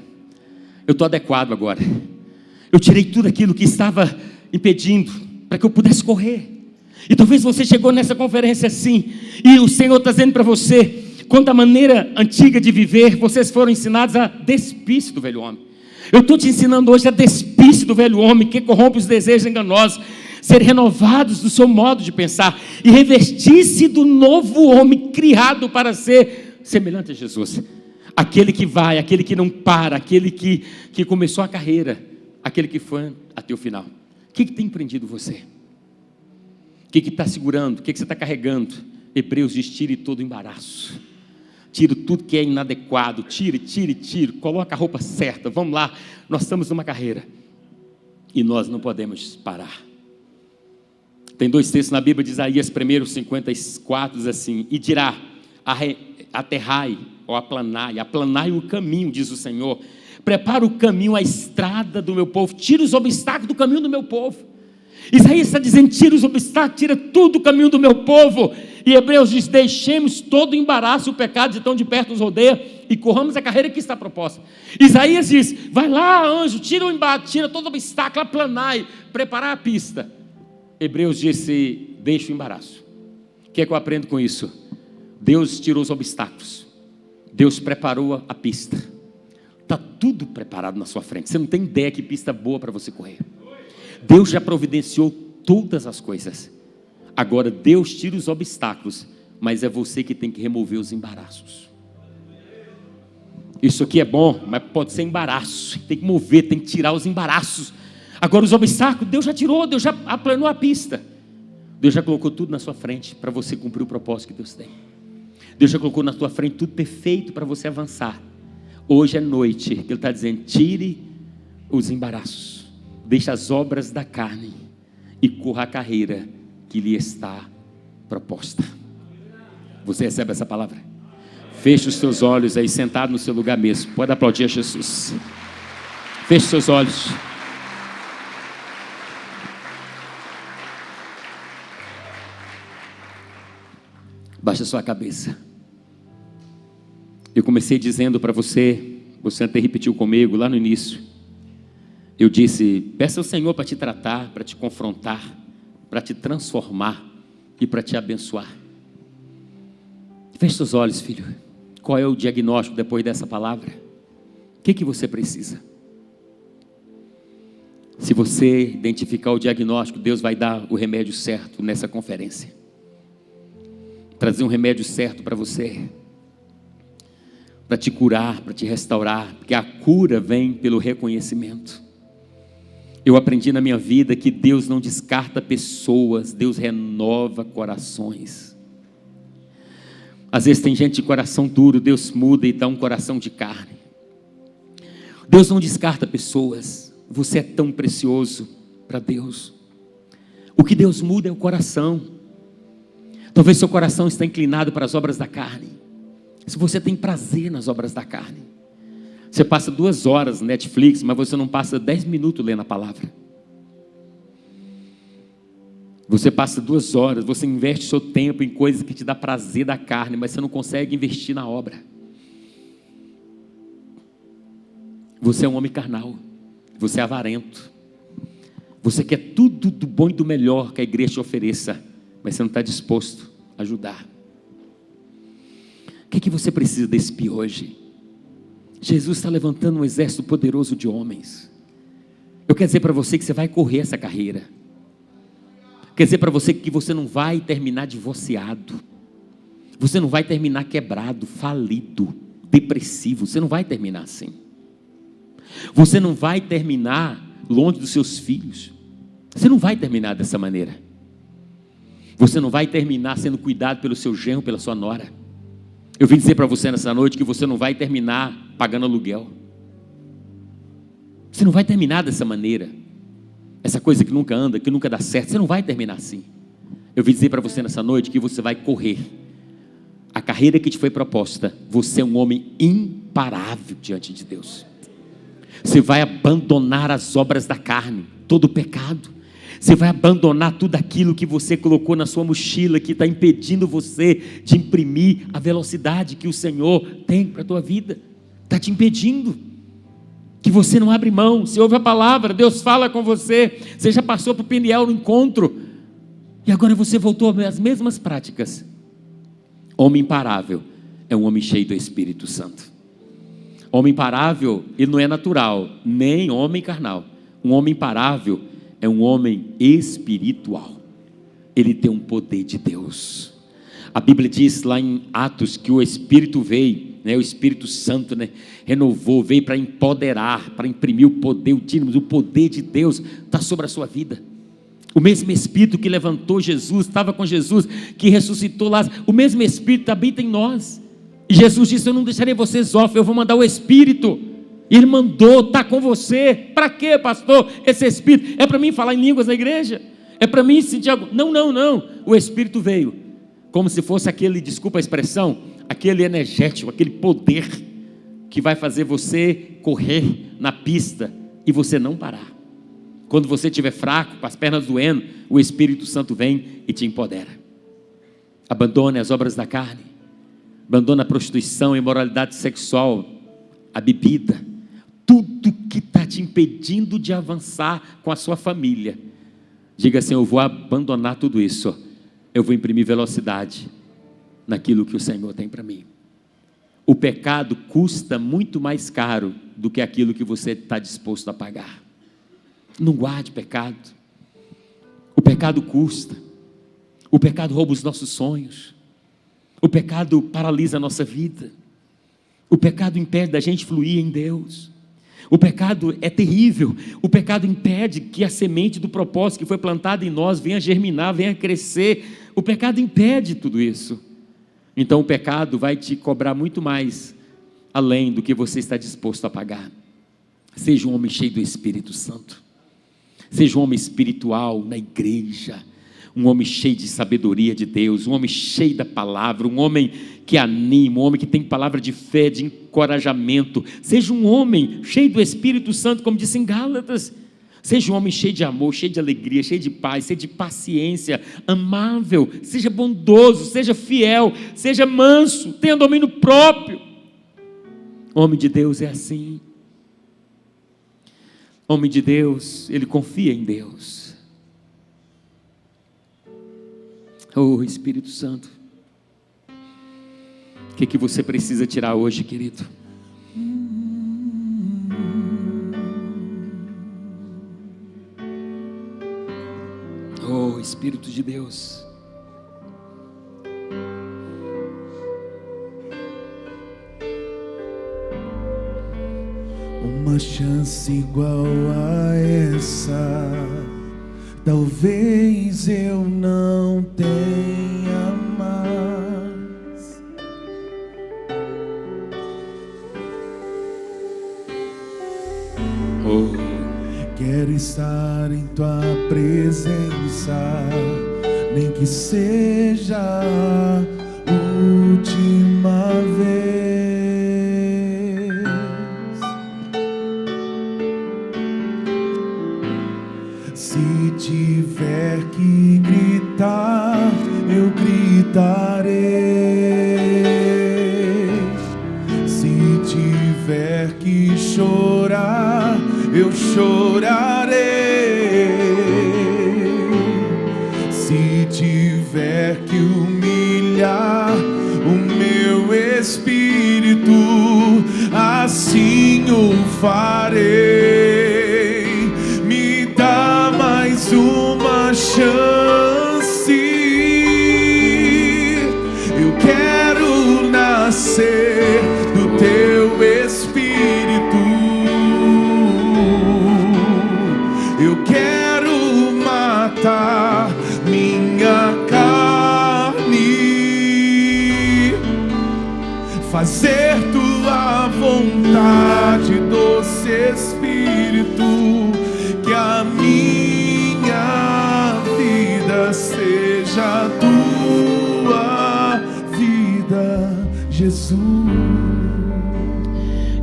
Speaker 1: Eu estou adequado agora. Eu tirei tudo aquilo que estava impedindo para que eu pudesse correr. E talvez você chegou nessa conferência assim, e o Senhor está dizendo para você, quanto à maneira antiga de viver, vocês foram ensinados a despir-se do velho homem. Eu estou te ensinando hoje a despir-se do velho homem que corrompe os desejos enganosos, ser renovados do seu modo de pensar e revestir-se do novo homem criado para ser semelhante a Jesus. Aquele que vai, aquele que não para, aquele que começou a carreira, aquele que foi até o final. O que tem prendido você? O que está segurando? O que você está carregando? Hebreus diz, tire todo o embaraço. Tire tudo que é inadequado, tire, coloca a roupa certa, vamos lá, nós estamos numa carreira, e nós não podemos parar. Tem 2 textos na Bíblia de Isaías, 1:54, diz assim, e dirá, aterrai, ou aplanai o caminho, diz o Senhor, prepara o caminho, a estrada do meu povo, tira os obstáculos do caminho do meu povo. Isaías está dizendo, tira os obstáculos, tira tudo do caminho do meu povo. E Hebreus diz, deixemos todo o embaraço e o pecado de tão de perto nos rodeia e corramos a carreira que está proposta. Isaías diz, vai lá anjo, tira o embate, tira todo o obstáculo, aplanai, preparar a pista. Hebreus disse, deixa o embaraço. O que é que eu aprendo com isso? Deus tirou os obstáculos, Deus preparou a pista, está tudo preparado na sua frente, você não tem ideia que pista boa para você correr. Deus já providenciou todas as coisas. Agora Deus tira os obstáculos mas é você que tem que remover os embaraços. Isso aqui é bom, mas pode ser embaraço. Tem que mover, tem que tirar os embaraços. Agora os obstáculos, Deus já tirou, Deus já aplanou a pista. Deus já colocou tudo na sua frente para você cumprir o propósito que Deus tem. Deus já colocou na sua frente tudo perfeito para você avançar. Hoje é noite, que Ele está dizendo: tire os embaraços, deixe as obras da carne e corra a carreira que lhe está proposta. Você recebe essa palavra? Feche os seus olhos aí, sentado no seu lugar mesmo. Pode aplaudir a Jesus. Feche os seus olhos. Baixa sua cabeça. Eu comecei dizendo para você até repetiu comigo lá no início. Eu disse: peça ao Senhor para te tratar, para te confrontar, para te transformar e para te abençoar. Feche seus olhos, filho. Qual é o diagnóstico depois dessa palavra? O que você precisa? Se você identificar o diagnóstico, Deus vai dar o remédio certo nessa conferência. Trazer um remédio certo para você, para te curar, para te restaurar, porque a cura vem pelo reconhecimento. Eu aprendi na minha vida que Deus não descarta pessoas, Deus renova corações. Às vezes tem gente de coração duro, Deus muda e dá um coração de carne. Deus não descarta pessoas. Você é tão precioso para Deus. O que Deus muda é o coração. Talvez seu coração está inclinado para as obras da carne. Se você tem prazer nas obras da carne, você passa 2 horas no Netflix, mas você não passa 10 minutos lendo a palavra. Você passa 2 horas, você investe seu tempo em coisas que te dá prazer da carne, mas você não consegue investir na obra. Você é um homem carnal, você é avarento, você quer tudo do bom e do melhor que a igreja te ofereça, mas você não está disposto a ajudar. O que você precisa despir hoje? Jesus está levantando um exército poderoso de homens. Eu quero dizer para você que você vai correr essa carreira. Quer dizer para você que você não vai terminar divorciado, você não vai terminar quebrado, falido, depressivo, você não vai terminar assim. Você não vai terminar longe dos seus filhos, você não vai terminar dessa maneira. Você não vai terminar sendo cuidado pelo seu genro, pela sua nora. Eu vim dizer para você nessa noite que você não vai terminar pagando aluguel. Você não vai terminar dessa maneira. Essa coisa que nunca anda, que nunca dá certo, você não vai terminar assim. Eu vim dizer para você nessa noite que você vai correr a carreira que te foi proposta. Você é um homem imparável diante de Deus. Você vai abandonar as obras da carne, todo o pecado. Você vai abandonar tudo aquilo que você colocou na sua mochila, que está impedindo você de imprimir a velocidade que o Senhor tem para a tua vida. Está te impedindo. Que você não abre mão. Você ouve a palavra, Deus fala com você. Você já passou para o Peniel no encontro. E agora você voltou às mesmas práticas. Homem imparável é um homem cheio do Espírito Santo. Homem imparável, ele não é natural, nem homem carnal. Um homem imparável é um homem espiritual. Ele tem um poder de Deus. A Bíblia diz lá em Atos que o Espírito veio, o Espírito Santo, renovou, veio para empoderar, para imprimir o poder, o dínamo, o poder de Deus está sobre a sua vida. O mesmo Espírito que levantou Jesus, estava com Jesus, que ressuscitou Lázaro, o mesmo Espírito habita em nós. E Jesus disse: eu não deixarei vocês órfãos, eu vou mandar o Espírito. E Ele mandou, está com você. Para quê, pastor? Esse Espírito é para mim falar em línguas na igreja? É para mim sentir algo? Não. O Espírito veio como se fosse aquele, desculpa a expressão, aquele energético, aquele poder que vai fazer você correr na pista e você não parar. Quando você estiver fraco, com as pernas doendo, o Espírito Santo vem e te empodera. Abandone as obras da carne, abandone a prostituição, a imoralidade sexual, a bebida, tudo que está te impedindo de avançar com a sua família. Diga assim: eu vou abandonar tudo isso, eu vou imprimir velocidade naquilo que o Senhor tem para mim. O pecado custa muito mais caro do que aquilo que você está disposto a pagar. Não guarde pecado. O pecado custa. O pecado rouba os nossos sonhos. O pecado paralisa a nossa vida. O pecado impede da gente fluir em Deus. O pecado é terrível. O pecado impede que a semente do propósito que foi plantada em nós venha germinar, venha crescer. O pecado impede tudo isso. Então o pecado vai te cobrar muito mais além do que você está disposto a pagar. Seja um homem cheio do Espírito Santo. Seja um homem espiritual na igreja. Um homem cheio de sabedoria de Deus, um homem cheio da palavra, um homem que anima, um homem que tem palavra de fé, de encorajamento. Seja um homem cheio do Espírito Santo, como disse em Gálatas. Seja um homem cheio de amor, cheio de alegria, cheio de paz, cheio de paciência, amável, seja bondoso, seja fiel, seja manso, tenha domínio próprio. Homem de Deus é assim. Homem de Deus, ele confia em Deus. Oh, Espírito Santo, o que você precisa tirar hoje, querido? Oh, Espírito de Deus.
Speaker 2: Uma chance igual a essa talvez eu não tenha mais. Quero estar em tua presença, nem que seja a última vez. Se tiver que gritar, eu gritarei. Se tiver que chorar, eu chorarei. Se tiver que humilhar o meu espírito, assim o farei. Me dá mais uma chance. Eu quero nascer do teu espírito. Eu quero matar minha carne, fazer tua vontade, doce Espírito, que a minha vida seja a tua vida, Jesus.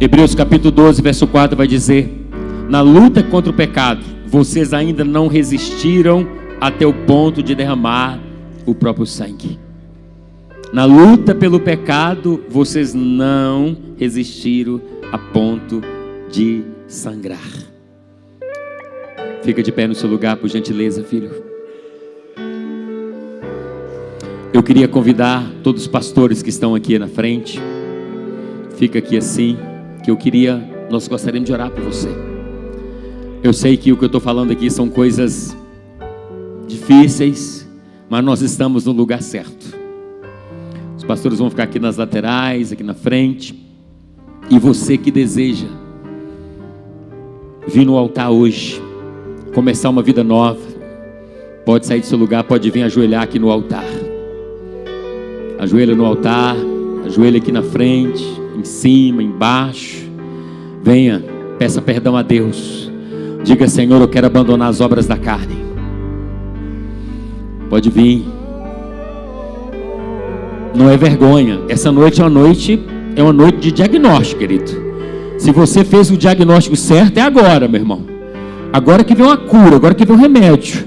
Speaker 1: Hebreus capítulo 12, verso 4 vai dizer: na luta contra o pecado, vocês ainda não resistiram até o ponto de derramar o próprio sangue. Na luta pelo pecado, vocês não resistiram a ponto de sangrar. Fica de pé no seu lugar, por gentileza, filho. Eu queria convidar todos os pastores que estão aqui na frente. Fica aqui assim, que nós gostaríamos de orar por você. Eu sei que o que eu estou falando aqui são coisas difíceis, mas nós estamos no lugar certo. Os pastores vão ficar aqui nas laterais, aqui na frente. E você que deseja vir no altar hoje, começar uma vida nova, pode sair do seu lugar, pode vir ajoelhar aqui no altar. Ajoelha no altar, ajoelha aqui na frente, em cima, embaixo. Venha, peça perdão a Deus. Diga: Senhor, eu quero abandonar as obras da carne. Pode vir. Não é vergonha. Essa noite é uma noite de diagnóstico, querido. Se você fez o diagnóstico certo, é agora, meu irmão. Agora que vem uma cura, agora que vem um remédio.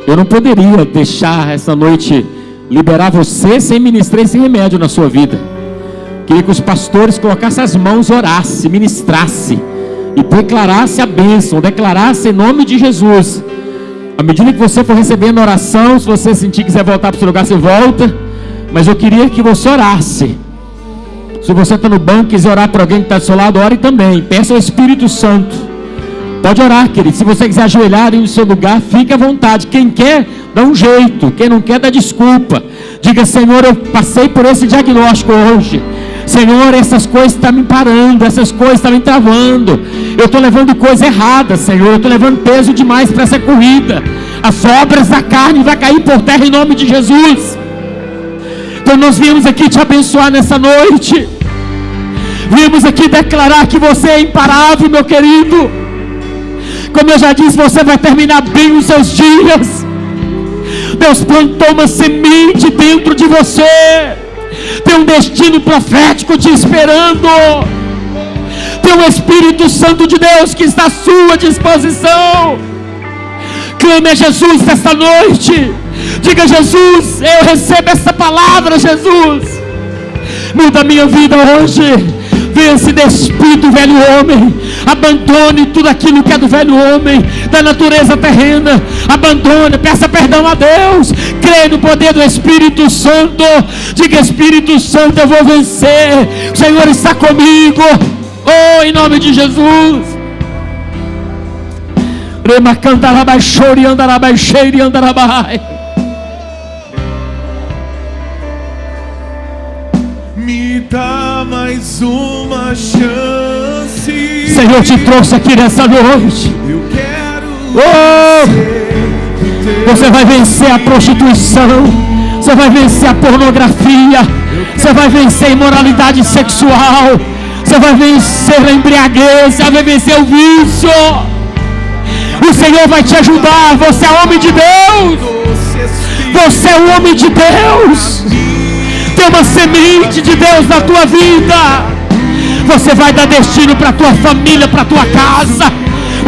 Speaker 1: Eu não poderia deixar essa noite liberar você sem ministrar esse remédio na sua vida. Queria que os pastores colocassem as mãos, orassem, ministrassem e declarasse a bênção, declarasse em nome de Jesus. À medida que você for recebendo oração, se você sentir que quiser voltar para o seu lugar, você volta. Mas eu queria que você orasse. Se você está no banco e quiser orar por alguém que está do seu lado, ore também. Peça ao Espírito Santo Pode orar, querido. Se você quiser ajoelhar em seu lugar, fique à vontade. Quem quer, dá um jeito. Quem não quer, dá desculpa. Diga: Senhor, eu passei por esse diagnóstico hoje. Senhor, essas coisas estão me parando, essas coisas estão me travando. Eu estou levando coisa errada, Senhor. Eu estou levando peso demais para essa corrida. As obras da carne vão cair por terra em nome de Jesus. Então nós viemos aqui te abençoar nessa noite. Viemos aqui declarar que você é imparável, meu querido. Como eu já disse, você vai terminar bem os seus dias. Deus plantou uma semente dentro de você. Tem um destino profético te esperando. Tem um Espírito Santo de Deus que está à sua disposição. Clame a Jesus nesta noite. Diga: Jesus, eu recebo essa palavra, Jesus. Muda a minha vida hoje. Venha-se despir do velho homem. Abandone tudo aquilo que é do velho homem, da natureza terrena. Abandone, peça perdão a Deus. Creia no poder do Espírito Santo. Diga: Espírito Santo, eu vou vencer. O Senhor está comigo. Oh, em nome de Jesus.
Speaker 2: Me dá mais uma chance.
Speaker 1: Senhor te trouxe aqui nessa noite.
Speaker 2: Eu quero
Speaker 1: Você vai vencer a prostituição. Você vai vencer a pornografia. Você vai vencer a imoralidade sexual. Você vai vencer a embriaguez. Você vai vencer o vício. O Senhor vai te ajudar. Você é homem de Deus. Você é um homem de Deus. Tem uma semente de Deus na tua vida. Você vai dar destino para a tua família, para a tua casa.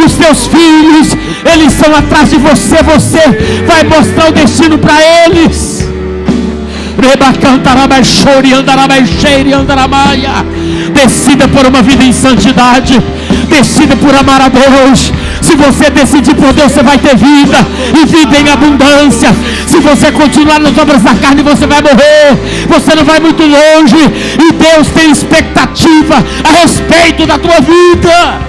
Speaker 1: Os teus filhos, eles são atrás de você. Você vai mostrar o destino para eles. Decida por uma vida em santidade. Decida por amar a Deus. Se você decidir por Deus, você vai ter vida, e vida em abundância. Se você continuar nas obras da carne, você vai morrer. Você não vai muito longe, e Deus tem expectativa a respeito da tua vida.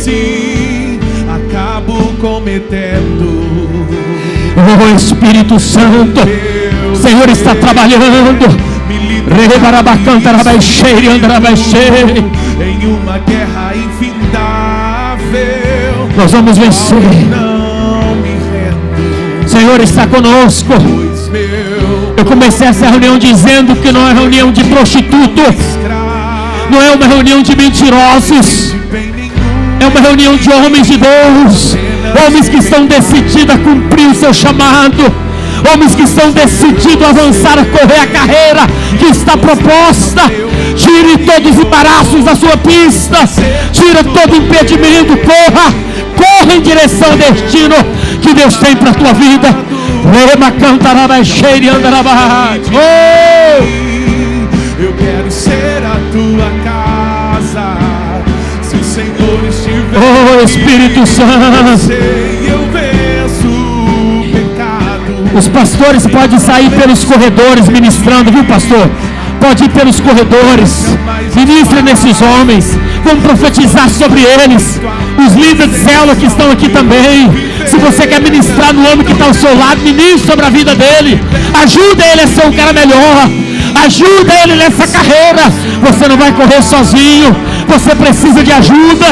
Speaker 2: Sim, acabo cometendo.
Speaker 1: Oh, Espírito Santo, o Senhor está trabalhando.
Speaker 2: Em uma guerra infindável,
Speaker 1: nós vamos vencer.
Speaker 2: Não me rendo,
Speaker 1: o Senhor está conosco.
Speaker 2: pois meu
Speaker 1: Eu comecei essa reunião dizendo que não é reunião de prostituto, não é uma reunião de mentirosos, é uma reunião de homens de Deus, homens que estão decididos a cumprir o seu chamado, homens que estão decididos a avançar, a correr a carreira que está proposta. Tire todos os embaraços da sua pista, tira todo impedimento, corra em direção ao destino que Deus tem para a tua vida.
Speaker 2: Eu quero ser a tua casa. Se o Senhor estiver
Speaker 1: Oh, Espírito Santo,
Speaker 2: eu venço o pecado.
Speaker 1: os pastores podem sair pelos corredores ministrando, viu, pastor? Pode ir pelos corredores, ministre nesses homens, vamos profetizar sobre eles. Os líderes de célula que estão aqui também. Se você quer ministrar no homem que está ao seu lado, ministre sobre a vida dele, ajuda ele a ser um cara melhor, ajuda ele nessa carreira. Você não vai correr sozinho, você precisa de ajuda.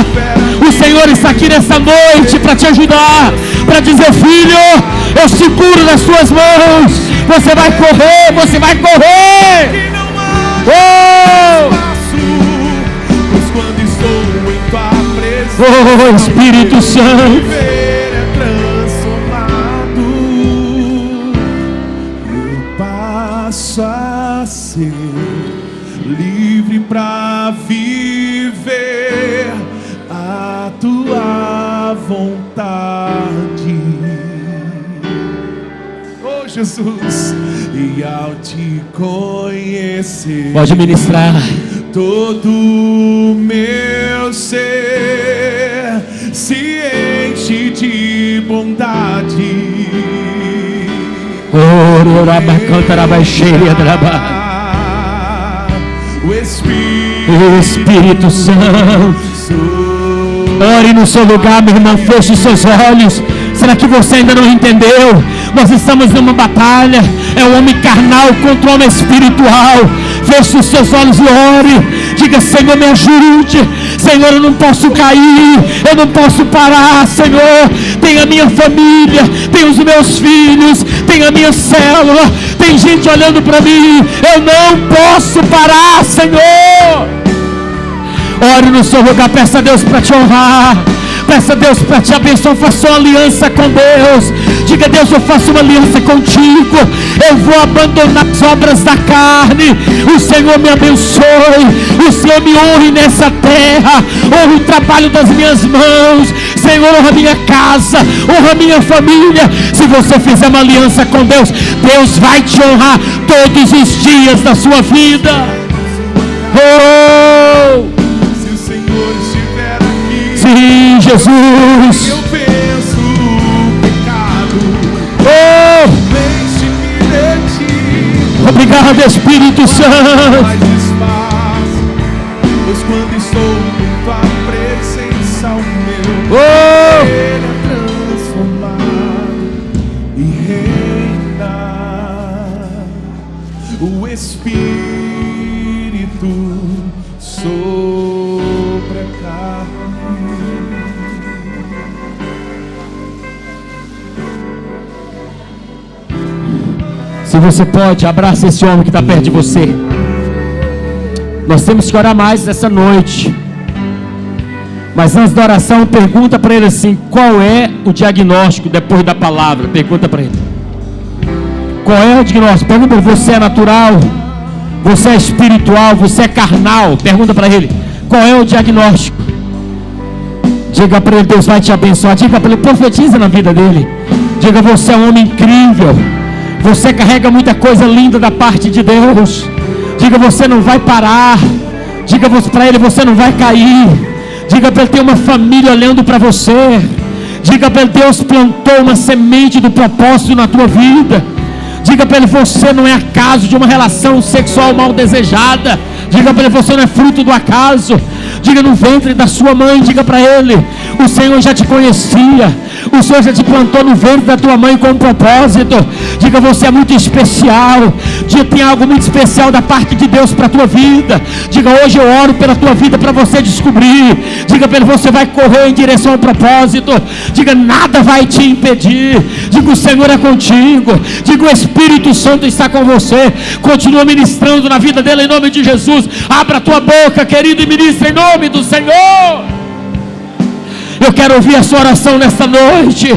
Speaker 1: O Senhor está aqui nessa noite para te ajudar, para dizer: filho, eu seguro nas suas mãos, você vai correr, você vai correr.
Speaker 2: Pois quando estou em tua presença,
Speaker 1: Oh, Espírito Santo,
Speaker 2: viver é transformado. Eu passo a ser livre para viver a tua vontade. Oh, Jesus, e ao te conhecer,
Speaker 1: pode ministrar.
Speaker 2: todo o meu ser se enche de bondade.
Speaker 1: Oh,
Speaker 2: O
Speaker 1: Espírito Santo, ore no seu lugar, meu irmão, feche os seus olhos. Será que você ainda não entendeu? Nós estamos numa batalha, é o homem carnal contra o homem espiritual. Feche os seus olhos e ore. Diga: Senhor, me ajude. Senhor, eu não posso cair, eu não posso parar. Senhor, tem a minha família, tem os meus filhos, tem a minha célula, tem gente olhando para mim. Eu não posso parar, Senhor. Ore no seu lugar, peça a Deus para te honrar. Peça a Deus para te abençoar. Faça uma aliança com Deus. Diga: Deus, eu faço uma aliança contigo. Eu vou abandonar as obras da carne. O Senhor me abençoe. O Senhor me honre nessa terra. Honre o trabalho das minhas mãos. Senhor, honra a minha casa, honra a minha família. Se você fizer uma aliança com Deus, Deus vai te honrar todos os dias da sua vida. Oh! Sim, Jesus.
Speaker 2: Eu penso o pecado.
Speaker 1: Oh! Obrigado, Espírito Santo.
Speaker 2: Mais espaço, pois quando estou em tua presença, o meu é transformado e reina o Espírito sobre a carne.
Speaker 1: Se você pode, abraça esse homem que está perto de você. Nós temos que orar mais essa noite. Mas antes da oração, pergunta para ele assim: qual é o diagnóstico depois da palavra? Pergunta para ele: qual é o diagnóstico? Pergunta: você é natural? Você é espiritual? Você é carnal? Pergunta para ele: qual é o diagnóstico? Diga para ele: Deus vai te abençoar. Diga para ele: profetiza na vida dele. Diga: você é um homem incrível. Você carrega muita coisa linda da parte de Deus. Diga: você não vai parar. Diga para ele: você não vai cair. Diga para ele: tem uma família olhando para você. Diga para ele: Deus plantou uma semente do propósito na tua vida. Diga para ele: você não é acaso de uma relação sexual mal desejada. Diga para ele: você não é fruto do acaso. Diga: no ventre da sua mãe, diga para ele: o Senhor já te conhecia. O Senhor já te plantou no ventre da tua mãe com um propósito. Diga: você é muito especial. Diga: tem algo muito especial da parte de Deus para a tua vida. Diga: hoje eu oro pela tua vida para você descobrir. Diga para ele: você vai correr em direção ao propósito. Diga: nada vai te impedir. Diga: o Senhor é contigo. Diga: o Espírito Santo está com você. Continua ministrando na vida dele em nome de Jesus. Abra a tua boca, querido, e ministra em nome do Senhor. Eu quero ouvir a sua oração nesta noite.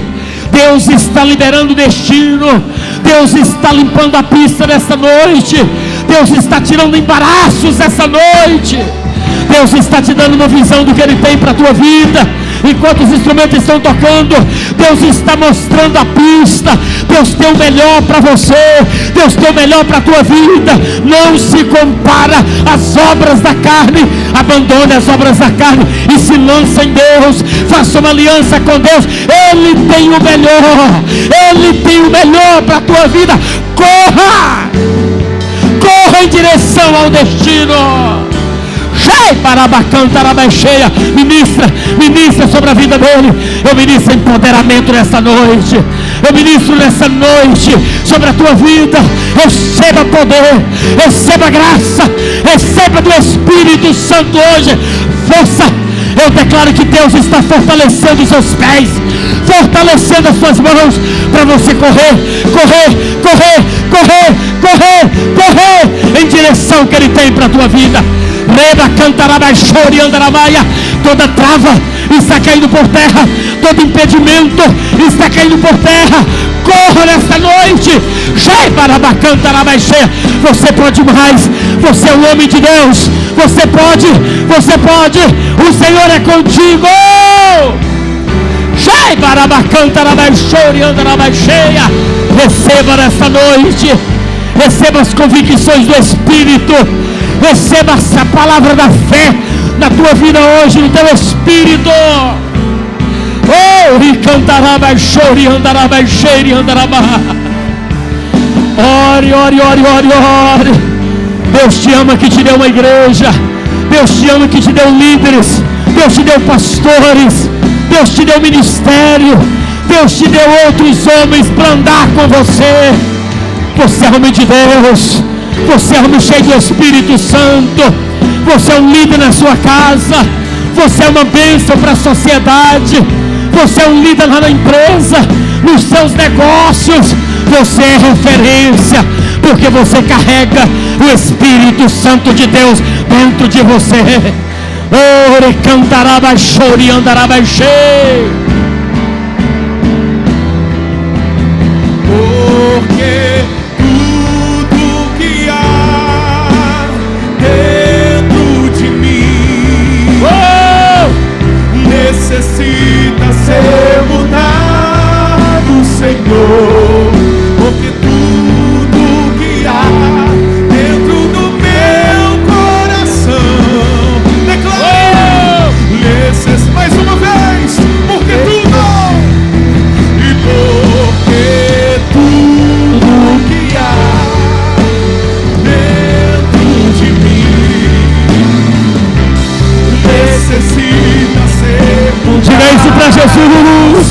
Speaker 1: Deus está liberando o destino. Deus está limpando a pista nesta noite. Deus está tirando embaraços essa noite. Deus está te dando uma visão do que Ele tem para a tua vida. Enquanto os instrumentos estão tocando, Deus está mostrando a pista. Deus tem o melhor para você. Deus tem o melhor para a tua vida. Não se compara às obras da carne. Abandone as obras da carne e se lance em Deus. Faça uma aliança com Deus. Ele tem o melhor. Ele tem o melhor para a tua vida. Corra! Corra em direção ao destino. Ministra sobre a vida dele. Eu ministro empoderamento nessa noite. Eu ministro nessa noite sobre a tua vida. Receba poder, receba graça, receba do Espírito Santo hoje força. Eu declaro que Deus está fortalecendo os seus pés, fortalecendo as suas mãos, para você correr em direção que Ele tem para a tua vida. Reba, cantaraba, chore, andaramaia. Toda trava está caindo por terra. Todo impedimento está caindo por terra. Corra nesta noite. Você pode mais. Você é um homem de Deus. Você pode. O Senhor é contigo. Receba nesta noite. Receba as convicções do Espírito. Receba essa palavra da fé na tua vida hoje, no teu espírito. Oh, Ore, ore, ore, ore, ore. Deus te ama que te deu uma igreja. Deus te ama que te deu líderes. Deus te deu pastores. Deus te deu ministério. Deus te deu outros homens para andar com você. Você é homem de Deus. Você é homem cheio do Espírito Santo. Você é um líder na sua casa. Você é uma bênção para a sociedade. Você é um líder lá na empresa, nos seus negócios. Você é referência, porque você carrega o Espírito Santo de Deus dentro de você. Ore cantará baixou e andará baixei.
Speaker 2: Porque tudo que há dentro de mim necessita ser mudado, Senhor. Porque tudo que há dentro do meu coração declara mais uma vez, porque tudo e porque tudo que há dentro de mim necessita ser mudado.
Speaker 1: Diga isso para Jesus.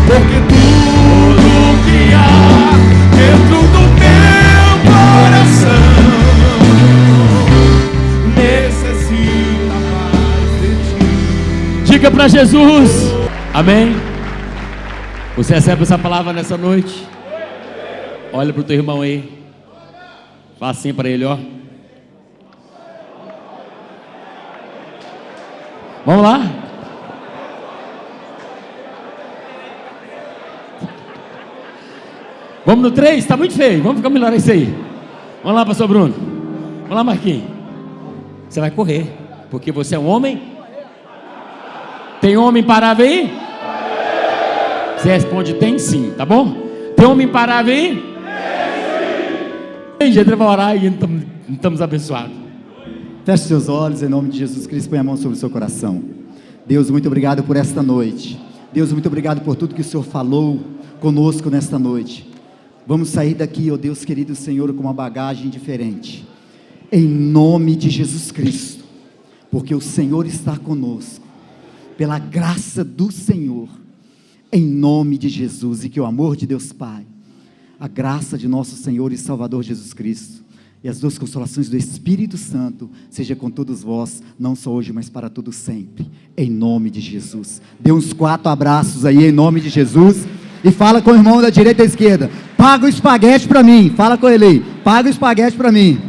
Speaker 2: Porque tudo que há dentro do meu coração necessita mais de ti.
Speaker 1: Diga para Jesus. Amém. Você recebe essa palavra nessa noite? Olha para o teu irmão aí. Fala assim para ele, ó. Vamos lá. Vamos no 3, está muito feio. Vamos ficar melhor isso aí. Vamos lá, pastor Bruno. Vamos lá, Marquinhos. Você vai correr, porque você é um homem. Tem homem imparável aí? Você responde, tem sim, tá bom? Tem homem imparável aí? Tem jeito de orar e não estamos abençoados.
Speaker 3: Feche seus olhos em nome de Jesus Cristo, põe a mão sobre o seu coração. Deus, muito obrigado por esta noite. Deus, muito obrigado por tudo que o Senhor falou conosco nesta noite. Vamos sair daqui, ó Deus querido Senhor, com uma bagagem diferente, em nome de Jesus Cristo, porque o Senhor está conosco, pela graça do Senhor, em nome de Jesus, e que o amor de Deus Pai, a graça de nosso Senhor e Salvador Jesus Cristo, e as duas consolações do Espírito Santo, seja com todos vós, não só hoje, mas para todos sempre, em nome de Jesus. Dê uns 4 abraços aí, em nome de Jesus, e fala com o irmão da direita e da esquerda, paga o espaguete para mim, fala com ele aí, paga o espaguete para mim.